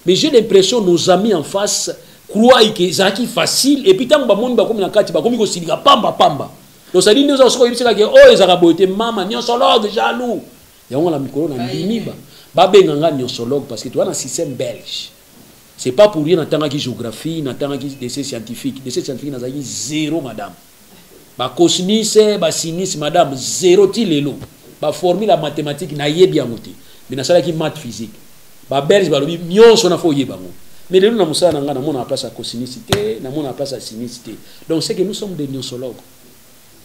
Mais j'ai l'impression nos amis en face croient que ça qui facile et puis tant que monde ba comme na kati ba comme ko silika pamba. Donc ça dit nous aussi il sera que oh ezaka boité mama nyonsologue jaloux. Et on la micro na ndimiba. Ba benganga nyonsologue parce que tu as un système belge. C'est pas pour rien en tant que géographie, en tant que décès scientifique. Décès scientifique n'a eu zéro madame. Ba cosmique, ba sinistre madame zéro tilelo. Ba formule la mathématique na yebi amoté. Mais na sala qui maths physique. Ba belge ba lobi nyonso na fo yebango. Mais les na musala nga na mona place à cosmicité, na mona place à sinicité. Donc c'est que nous sommes des nyonsologues.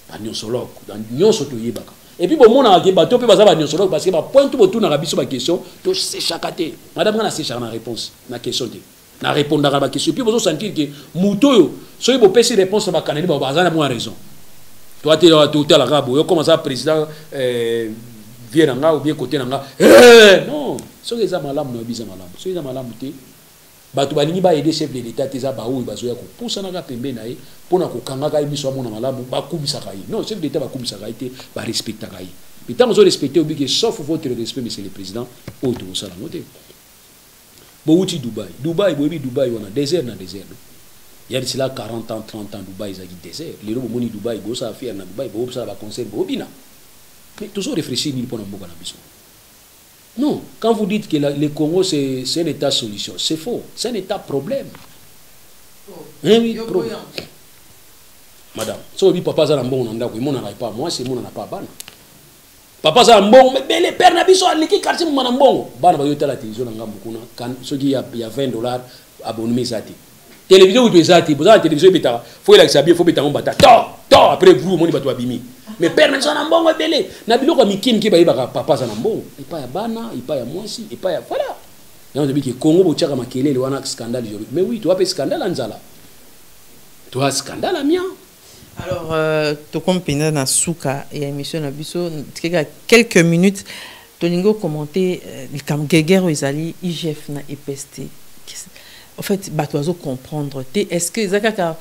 Ba nyonsologue, dans nyonso to yebaka. Et puis bon mona ke bato pe bazaba nyonsologue parce que ba point tout autour na rabiso ba question, to c'est chakaté. Madame na c'est chakana réponse na question te. Na répondre à ba question. Puis vous sentir que muto yo, so yebo pesi réponse ba kaneli ba bazana mo raison. Toi tu es la rabo, yo comme ça président vient nga ou bien côté nga. Non, so eza malamu no biza malamu. So eza malamu te. Bato balingi ba aider chef de l'état teza ba ou bazoya ko poussa na pembe na ye pona ko kanga ka biso amona malamu ba kumisa kai. Non, chef de l'état ba kumisa kai te ba respecta kai. Mais tant que vous respectez oblique sauf votre respect monsieur le président o to sala noté. Bo uti Dubaï. Dubaï on a désert na désert. Il y a d'ici là 40 ans, 30 ans, Dubaï, il y a désert. Les gens qui Dubaï, ils ont fait Dubaï, ils ont concert, mais toujours réfléchir pour nous. Non, quand vous dites que le Congo c'est un état solution, c'est faux. C'est un état problème. Oui, problème. Madame, si vous dites papa Zalambon, on n'a pas, moi c'est mon n'a pas ban. Papa Zalambon, mais les pères n'abissent pas les quartiers Manambon. Ban va y la télévision quand ceux qui y a $20 abonnement zati. Télévision ou tu es zati, vous avez la télévision bêta, faut la savoir, faut bêta on bata. Tant après vous mon bateau abimi. Mais père n'a pas bon belé. Na bilo comme kim qui ba papa Zalambon. Il pas ya bana, il pas ya mwasi, il pas ya voilà. Et on dit que Congo bochaka makele le wana scandale joli. Mais oui, tu as pas scandale anzala. Tu as scandale à mien. Alors, tu comprends dans Souka et émission na biso quelques minutes Tolingo commenter comme guerre ezali IGF na EPST. En fait, batozo comprendre est-ce que zakaka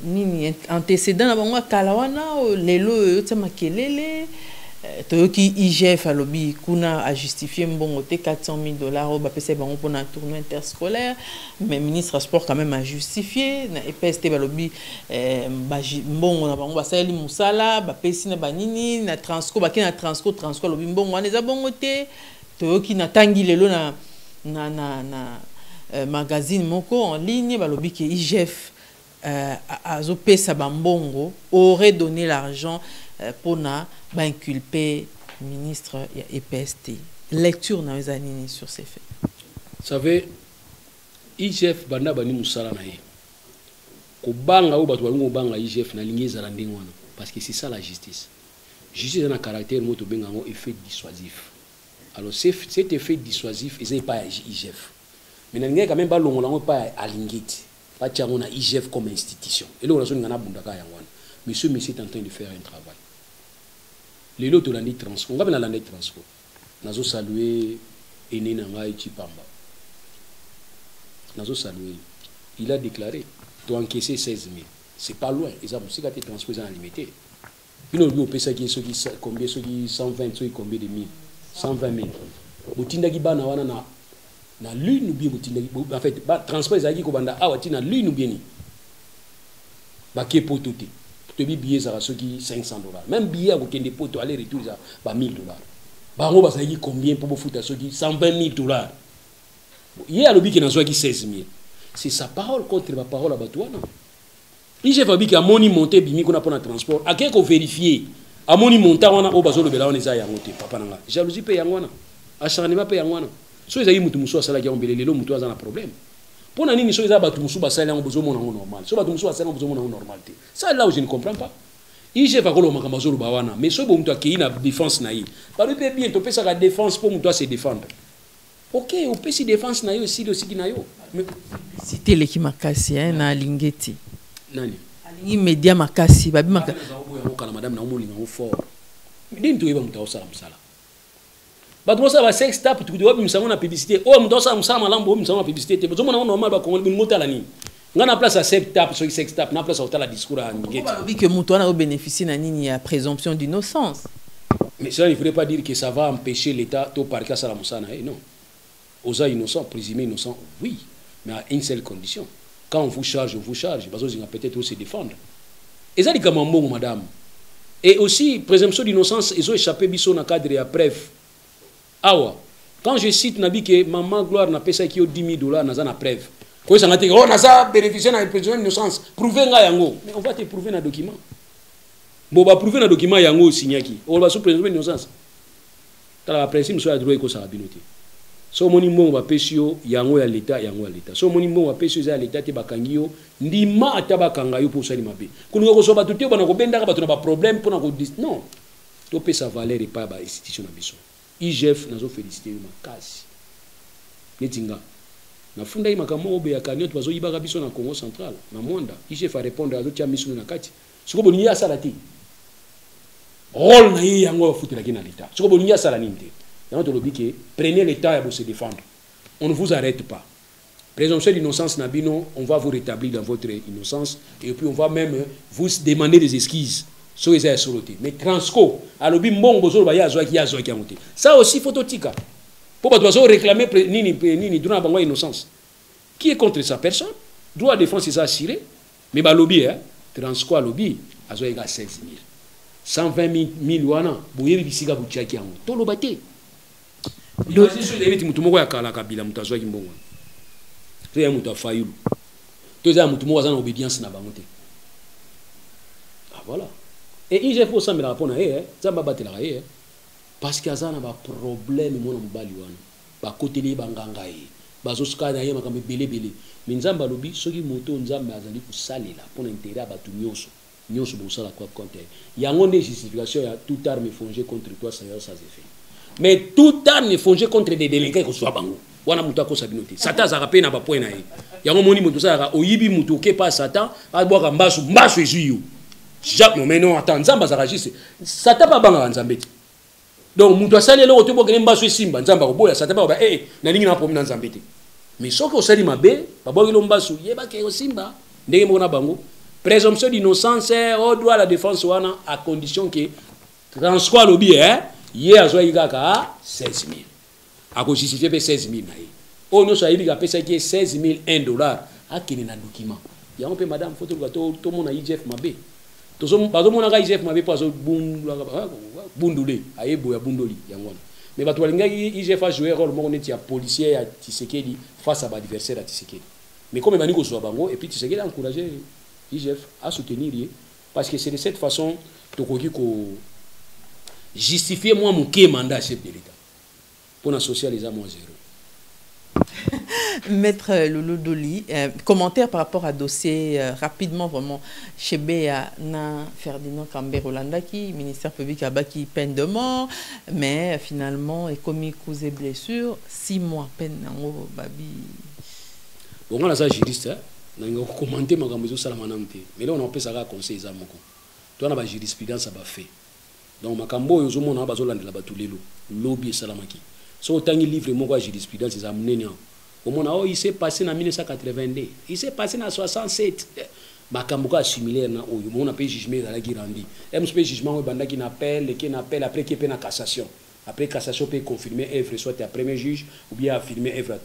nini antécédent na bango kalawana lelo tsama kelele toyoki IGF alobi kuna a justifier mbongo te $400,000 ba pesa bango pour un tournoi interscolaire, mais ministre des sports quand même a justifié na EPST balobi mbongo na bango basali musala ba pesi na banini na transco ba kina transco lobi mbongo wana za bongo te toyoki na tangi lelo na magazine moko en ligne balobi que IGF azo pesa bambongo aurait donné l'argent pour inculper ministre et EPST. Lecture na ezanini sur ces faits. Vous savez, IGF banda bani musala na ye. Ko banga ou batu balungo banga IGF na ligne za ndenge wana parce que c'est ça la justice. Justice a un caractère moto bengango effet dissuasif. Alors cet effet dissuasif est pas IGF. Mais na quand même ba longo lango pas alingiti. Pas tiango na IGF comme institution. Et là on a ngana bundaka yangwana. Monsieur est en train de faire un travail. Les lots de l'année transport, on va venir l'année transport. Nazo saluer Ene Nanga Chipamba. Nazo saluer. Il a déclaré, tu as encaissé 16 000. C'est pas loin. Ils ont aussi gâté transport en limité. Puis nous avons ceux qui combien ceux qui 120 ceux qui combien de 1000 120 000. Botinda ki bana wana na lune ou bien botinda en fait transport ezaki ko banda awati na lune ou bien ni. Ba ke pototé. Te billets à ceux qui $500. Même billet à aucun dépôt, aller retour à $1,000. bango bazali combien pour bofuta soki 120 000 dollars. Il y a lobby qui n'a soit 16 000. C'est sa parole contre ma parole à Batouana. Il j'ai fabriqué à moni monté bimi qu'on a pour le transport. À quelqu'un vérifier à moni monté on a au bazo le bela on est à yangote papa nanga. Jalousie paye yangwana. Acharnement paye yangwana. So ils aient mutu musu asala qui ont belé le mutu azana problème. Pour nani ni so ils a batu musu basala on besoin mon normal. So batu musu basala on besoin mon normalité. Ça là où je ne comprends pas. Il j'ai pas que le makamazo le bawana. Mais so bon mutu qui na défense naï. Par le bien to peut ça la défense pour mutu se défendre. Ok, on peut se défense naï aussi de qui naï. C'était l'équipe makasi na lingeti. Nani? Alingi media makasi babi makasi. Madame na omolinga o fort. Ndini to yeba muta osala musala. Bato mosa ba sex tap tu doit bimisa na publicité. O muta osala musala malambo bimisa na publicité. Te bozo mona normal ba kongoli mota la nini. Ngana place à sex tap so sex tap na place à la discours à ngeti. Babi que muto na bénéficier na nini ya présomption d'innocence. Mais ça ne voudrait pas dire que ça va empêcher l'état to parquer ça la musala non. Osa innocent, présumé innocent. Oui, mais à une seule condition. Quand on vous charge, parce que peut-être aussi défendre. Et ça dit comme un bon, madame. Et aussi, présomption d'innocence, ils ont échappé biso dans le cadre de la preuve. Awa. Quand je cite Nabi que maman Gloire n'a pas ça qui a 10 000 dollars dans la preuve. Quand ça dit, oh, n'a ça bénéficié de la présomption d'innocence. Prouvez nga yango. Mais on va te prouver dans le document. Bon, on va prouver dans le document yango signaki. On va sous présomption d'innocence. Dans la principe, soit droit et ça va binoter. So moni mbongo bapesio yango ya l'état so moni mbongo bapesio za l'état te bakangio ndima atabakanga yo pour sali mabe kuninga ko so batu te bana ko bendaka batu na ba problème pour na ko non to pesa valeur et pas ba institution na biso IGF nazo féliciter yo makasi netinga na funda ima kama obe ya kanyo bazo yibaka biso na Congo central na monda IGF a répondre à d'autres misu na kati siko boni ya sala te rôle na yi yango bafutela ki na l'état siko boni ya sala ninte. Prenez le temps pour se défendre. On ne vous arrête pas. Présomption d'innocence, Nabino, on va vous rétablir dans votre innocence et puis on va même vous demander des excuses. Mais Transco, ça aussi, phototika. Pour réclamer ni droit à innocence. Qui est contre sa personne? Droit à défense, c'est ça assuré. Mais lobby, Transco à lobby, à 16 000. 120 000 wana, boyebi bisika butiaki yango. Tolo bate. Imagine sur les mutu moko ya kala kabila mutu azwaki mbongo. To ya mutu afayulu. To ya mutu moko azana obédience na bango te. Ah voilà. Et il faut ça me répondre ça m'a battre la parce que azana ba problème mona mobali wana. Ba koteli banganga bazo skana ye makambe belebele. Minzamba lobi soki moto nzambe azali ku salela pour intérêt batu nyoso. Nyoso bosala quoi compter. Yango ne justification ya toute arme fongée contre toi sans effet. Mais toute arme fongée contre des délinquants ko soit bango. Wana muta ko sabinote. Satan za rapé na ba point na ye. Yango moni muto sa oyibi muto ke pas Satan, a boka mbasu ezuyo. Jacques mais non attends nzamba za ragisse. Satan ba banga nzambe. Donc muto asali lo to boka mbasu simba nzamba ko boya Satan ba na ningi na problème nzambe te. Mais soko osali mabe, ba boki lo mbasu yeba ke simba ndenge mona bango. Présomption d'innocence au droit à la défense wana à condition que Transco lobby hier a zoyi kaka 16 000 a ko justifier 16 000 na ye o no so ayibi ka pesa ki 16 001 dollars a kini na document ya on pe madame photo to mona IGF mabe to so bazo mona ka IGF mabe paso bundule ayebo ya bundoli yango mais bato balinga IGF a jouer rôle moko neti ya policier ya Tshisekedi face à l'adversaire à Tshisekedi mais comme bani ko so bango et puis Tshisekedi a encouragé IGF à soutenir parce que c'est de cette façon tokoki ko justifier moi mon mandat chef de l'État pour la socialisation moins zéro. Maître Lolo Doli, commentaire par rapport à dossier rapidement vraiment chez Béa na Ferdinand Kambé Rolanda qui ministère public a baki peine de mort mais finalement est commis cause et blessure 6 mois peine en babi. Bon on a ça juriste on a commenté ma gambezo salamanamte mais là on a ça conseil ça moko. Toi on a ba jurisprudence ça ba fait. Donc makambo yo zomo na bazolandela batulelo lobby salamaki so otangi livre moko ya jurisprudence za munenya omona il s'est passé en 1982 il s'est passé en 67 makambo ka similaire na oyo mona pe jugement za la girandi MSP jugement bandaki na appel après qui pe na cassation après cassation peut confirmer œuvre soit à premier juge ou bien affirmer œuvre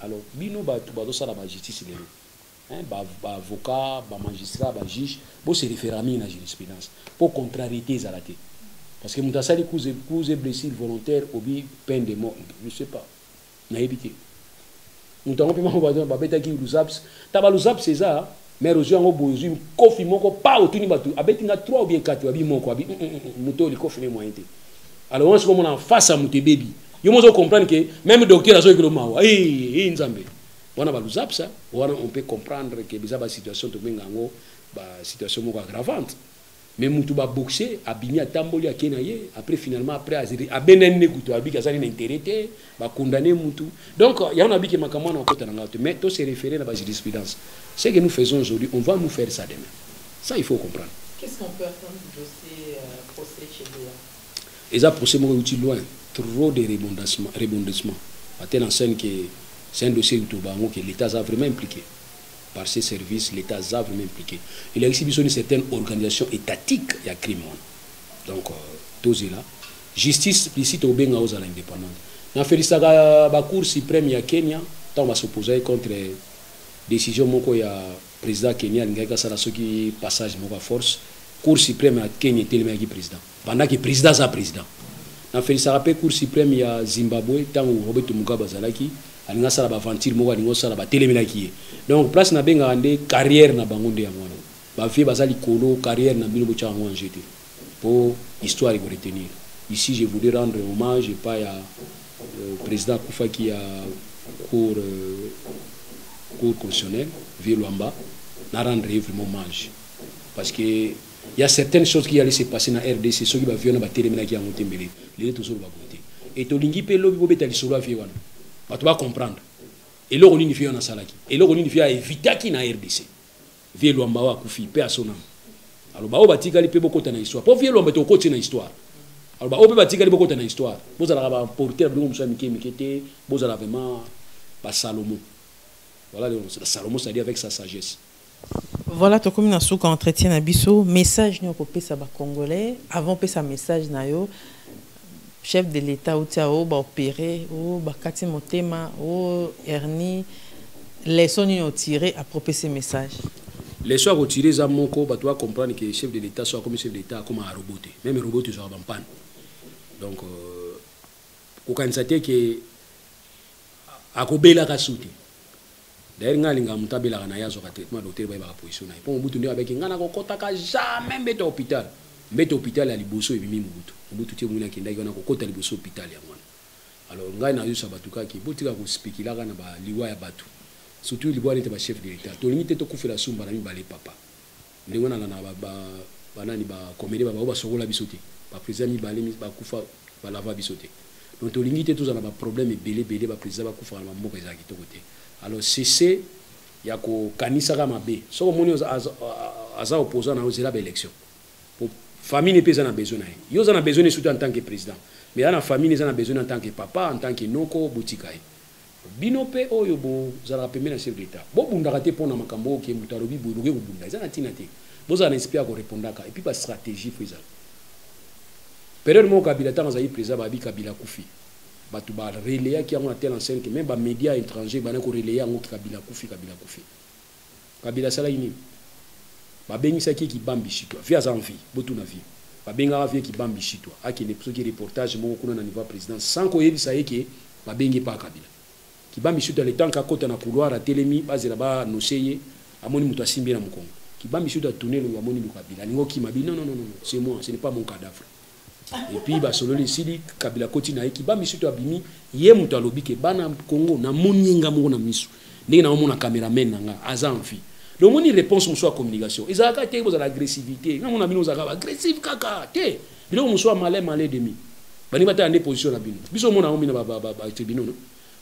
alors bino ba tout bazo sala ba justice lelo ba avocat ba magistrat ba juge bo se référer à la jurisprudence pour contrariété za la té parce que mutasali cause blessure volontaire obi peine de mort, je sais pas. Na évité. Mutango pe mako ba beta ki lusaps, taba lusaps c'est ça, mais rozo ngo bozu kofi moko pa otuni batu, abeti nga 3 ou bien 4 abi moko abi muto li kofi ne moyen te. Alors on se comme on en face à muté baby. Yo mozo comprendre que même docteur azo que le mawa, nzambe. Wana ba lusaps ça, wana on peut comprendre que biza ba situation to benga ngo ba situation moko aggravante. Mais mutu ba boxer abimi atamboli akena ye après finalement après a benene kuto abi kazali na intérêt ba condamner mutu. Donc il y en a qui makamana na kota na ngato mais to se référer à la jurisprudence. Ce que nous faisons aujourd'hui, on va nous faire ça demain. Ça il faut comprendre. Qu'est-ce qu'on peut attendre du dossier procès chez Léa? Et ça procès mo outil loin, trop de rebondissement. À telle enseigne que c'est un dossier que l'État a vraiment impliqué. Par ses services, l'État a vraiment impliqué. Il existe une certaine organisation étatique, il y a crime. Donc, tout là. Justice, ici, au Benga aux indépendants. Dans la Cour suprême, il y a Kenya, tant on va s'opposer contre décision, il y a président Kenya, il y a un passage de force. Cour suprême, il y a Kenya, il y a président. Pendant que le président est président. Dans la Cour suprême, il y a Zimbabwe, tant où Roberto Mugabe Zalaki. Alinga sala ba aventure moko alinga sala ba telemela ki donc place na benga ande carrière na bango nde ya mwana ba vie bazali kolo carrière na bino bocha ngwa njete pour histoire y retenir. Ici je voudrais rendre hommage pas à président Koufa qui a cour constitutionnel Vieux Luamba na rendre vraiment hommage parce que il y a certaines choses qui allaient se passer na RDC ceux qui va vivre na ba telemela ki ya motembele les tout sur ba côté et to lingi pe lobi bobeta lisolo afie wana. Tu vas comprendre. Et là, on unifie en Salaki. Et là, on unifie à éviter qui n'a RDC. Vieux Luamba Koufi, paix à son âme. Alors, bah, on va dire qu'il y a beaucoup de histoire. Pour Vieux Luamba, tu as côté dans l'histoire. Alors, bah, on va dire qu'il y a beaucoup de histoire. Vous allez porter le bon Mikete, vous allez vraiment Salomon. Voilà, Salomon, c'est-à-dire avec sa sagesse. Voilà, tu as comme un souk entretien à Bissau. Message, nous avons fait Congolais. Avant, on a message, chef de l'État ou tiao ba opéré ou ba kati motema ou hernie les sons ont tiré à propos ces messages. Les soins retirés za moko ba toi comprendre que chef de l'État soit comme chef de l'État comme un robot même robot tu sera en panne. Donc au kansate que akobela ka souti d'ailleurs ngalinga mutabela na yazo ka traitement docteur ba ba position na pour mutu ndio avec ngana ko kota ka jamais mbete hôpital mbete hôpital ya liboso ebimi mutu mutu tie muna kenda yona ko kota liboso hôpital ya mwana. Alors ngai na yusa batuka ki botika ko spéculer kana ba liwa ya batu surtout liwa nete ba chef de l'État to limite to kufela sumba na mibale papa ndingona na ba nani ba comédie ba sokola bisote ba président mibale ba kufa ba lava bisote donc to limite to za na ba problème belé ba président ba kufa na moko ezaki to côté. Alors cessez ya ko kanisa kama be so moni aza opposant na ozela ba élection famille n'est pas en besoin. Ils ont besoin surtout en tant que président. Mais dans la famille, ils ont besoin en tant que papa, en tant que noko, boutikaï. Binope, oyobo, zala pemé na chef d'État. Bon, bundakate pour na makambo, qui est moutarobi, boudouge, bunda. Ils ont tinate. Vous en espérez qu'on répondra. Et puis, pas stratégie, faut ça. Période mon Kabila, tant que président, babi Kabila Koufi. Batu ba relais qui ont tel enseigne que même les médias étrangers, bana ko relais en Kabila Koufi. Kabila sala ini. Babengi qui bambi chito via envie botu na vie babenga vie qui bambi chito aki ne pso ki reportage mo kuna na niveau président sans ko yebisa yeke babengi pa Kabila qui bambi chito le temps ka kota na couloir a telemi bazela ba noseye amoni muto asimbi na mukongo qui bambi chito a tourner le amoni mu Kabila ningo ki mabi non c'est moi, ce n'est pas mon cadavre. Et puis ba solo le sili Kabila koti na ki bambi chito abimi ye muto alobi ke bana Congo na moninga mo na misu ndenge na mona cameraman nga aza envie. Le monde y répond sur la communication. Ils ont l'agressivité. Nous avons agressif kaka. Ils ont malin demi. Ils ont une position. Ils ont un tribunal.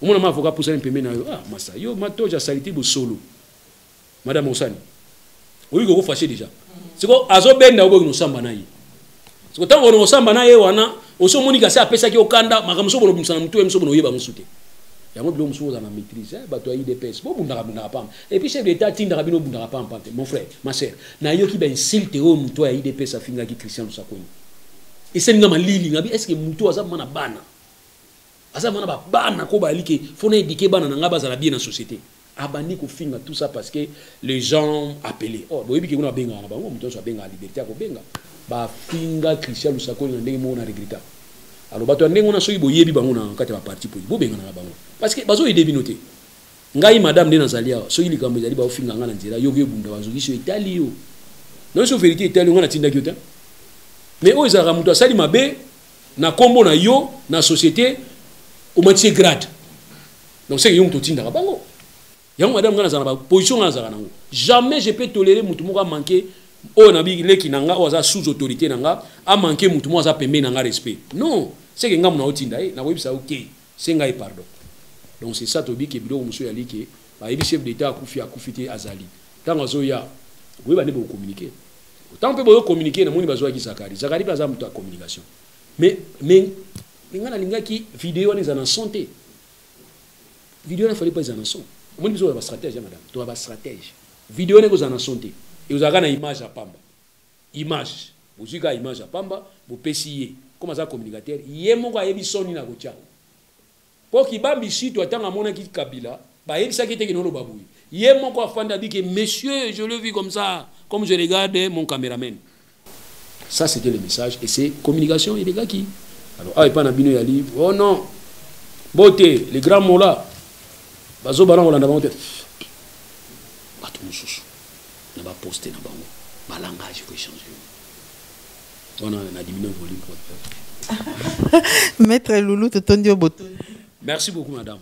Ils ont un avocat pour ça. Ah, Massa, yo mato ja salité bo solo. Madame Osani. Oui, vous fâchez déjà. C'est quoi azo benda obo no samba na yi. C'est quoi tant on samba na yi wana, oso monika sa pesa ki okanda, makamso bono bimsana mtu emso bono yeba musute. Il y a des choses à la maîtrise, et puis chef d'État, mon frère, ma soeur, qui insulte à IDPS à finir avec Christian Sakoni. Et c'est une lili, est-ce que Moutou a ça bana? Azamana bana ko ba like, faut éduquer bana nga bazala bien dans la société. Abani ko finga tout ça parce que les gens appelés. Oh, boyebi ki kuna benga na bango, Moutou so benga liberté ko benga. ba finga Christian Lusakoli na ndenge mona regretta alors bato ndenge mona soki boyebi bango na kati ba parti po bo benga na bango parce que bazo aider binoté ngai madame de nazalia soki likambo ezali ba ofinga nga na nzela yoki ebunda bazoki so etali yo non so vérité etali nga na tinda kyota mais o ezaka muto asali mabe na kombo na yo na société au métier grade donc c'est yong to tinda ka bango yang madame nga na zana ba position nga zaka nango jamais je peux tolérer mutu moko manquer o na bi leki nanga o za sous autorité nanga a manquer mutu moko za pembe nanga respect non c'est que nga mona otinda na webisa OK c'est ngai pardon donc c'est ça to bi ke bilo muso ya like ba yebi chef d'état akufiti azali tango zo ya oui ba ne bo communiquer tant pe bo communiquer na moni bazo ki Zakari pas za mutu a communication mais nga na linga ki vidéo ni za na santé vidéo ne fallait pas za na son moni biso ba stratégie madame to ba stratégie vidéo ne ko za na santé et vous avez une image à pamba image vous avez une image à pamba vous pesiez comment ça communicateur yemo ko yebi soni na kocha pour ki bambi si to atanga mona ki Kabila ba yebi ça qui était que non lo babouy yemo ko afanda dit que monsieur je le vis comme ça comme je regarde mon caméraman ça c'était le message et c'est communication et les gars qui alors ah et pas na bino ya livre oh non beauté les grands mots là bazo balan on l'a monté bato mususu na ba poster na bango ba langage faut changer on a diminué le volume Maître Loulou Totondio Boto. Merci beaucoup madame.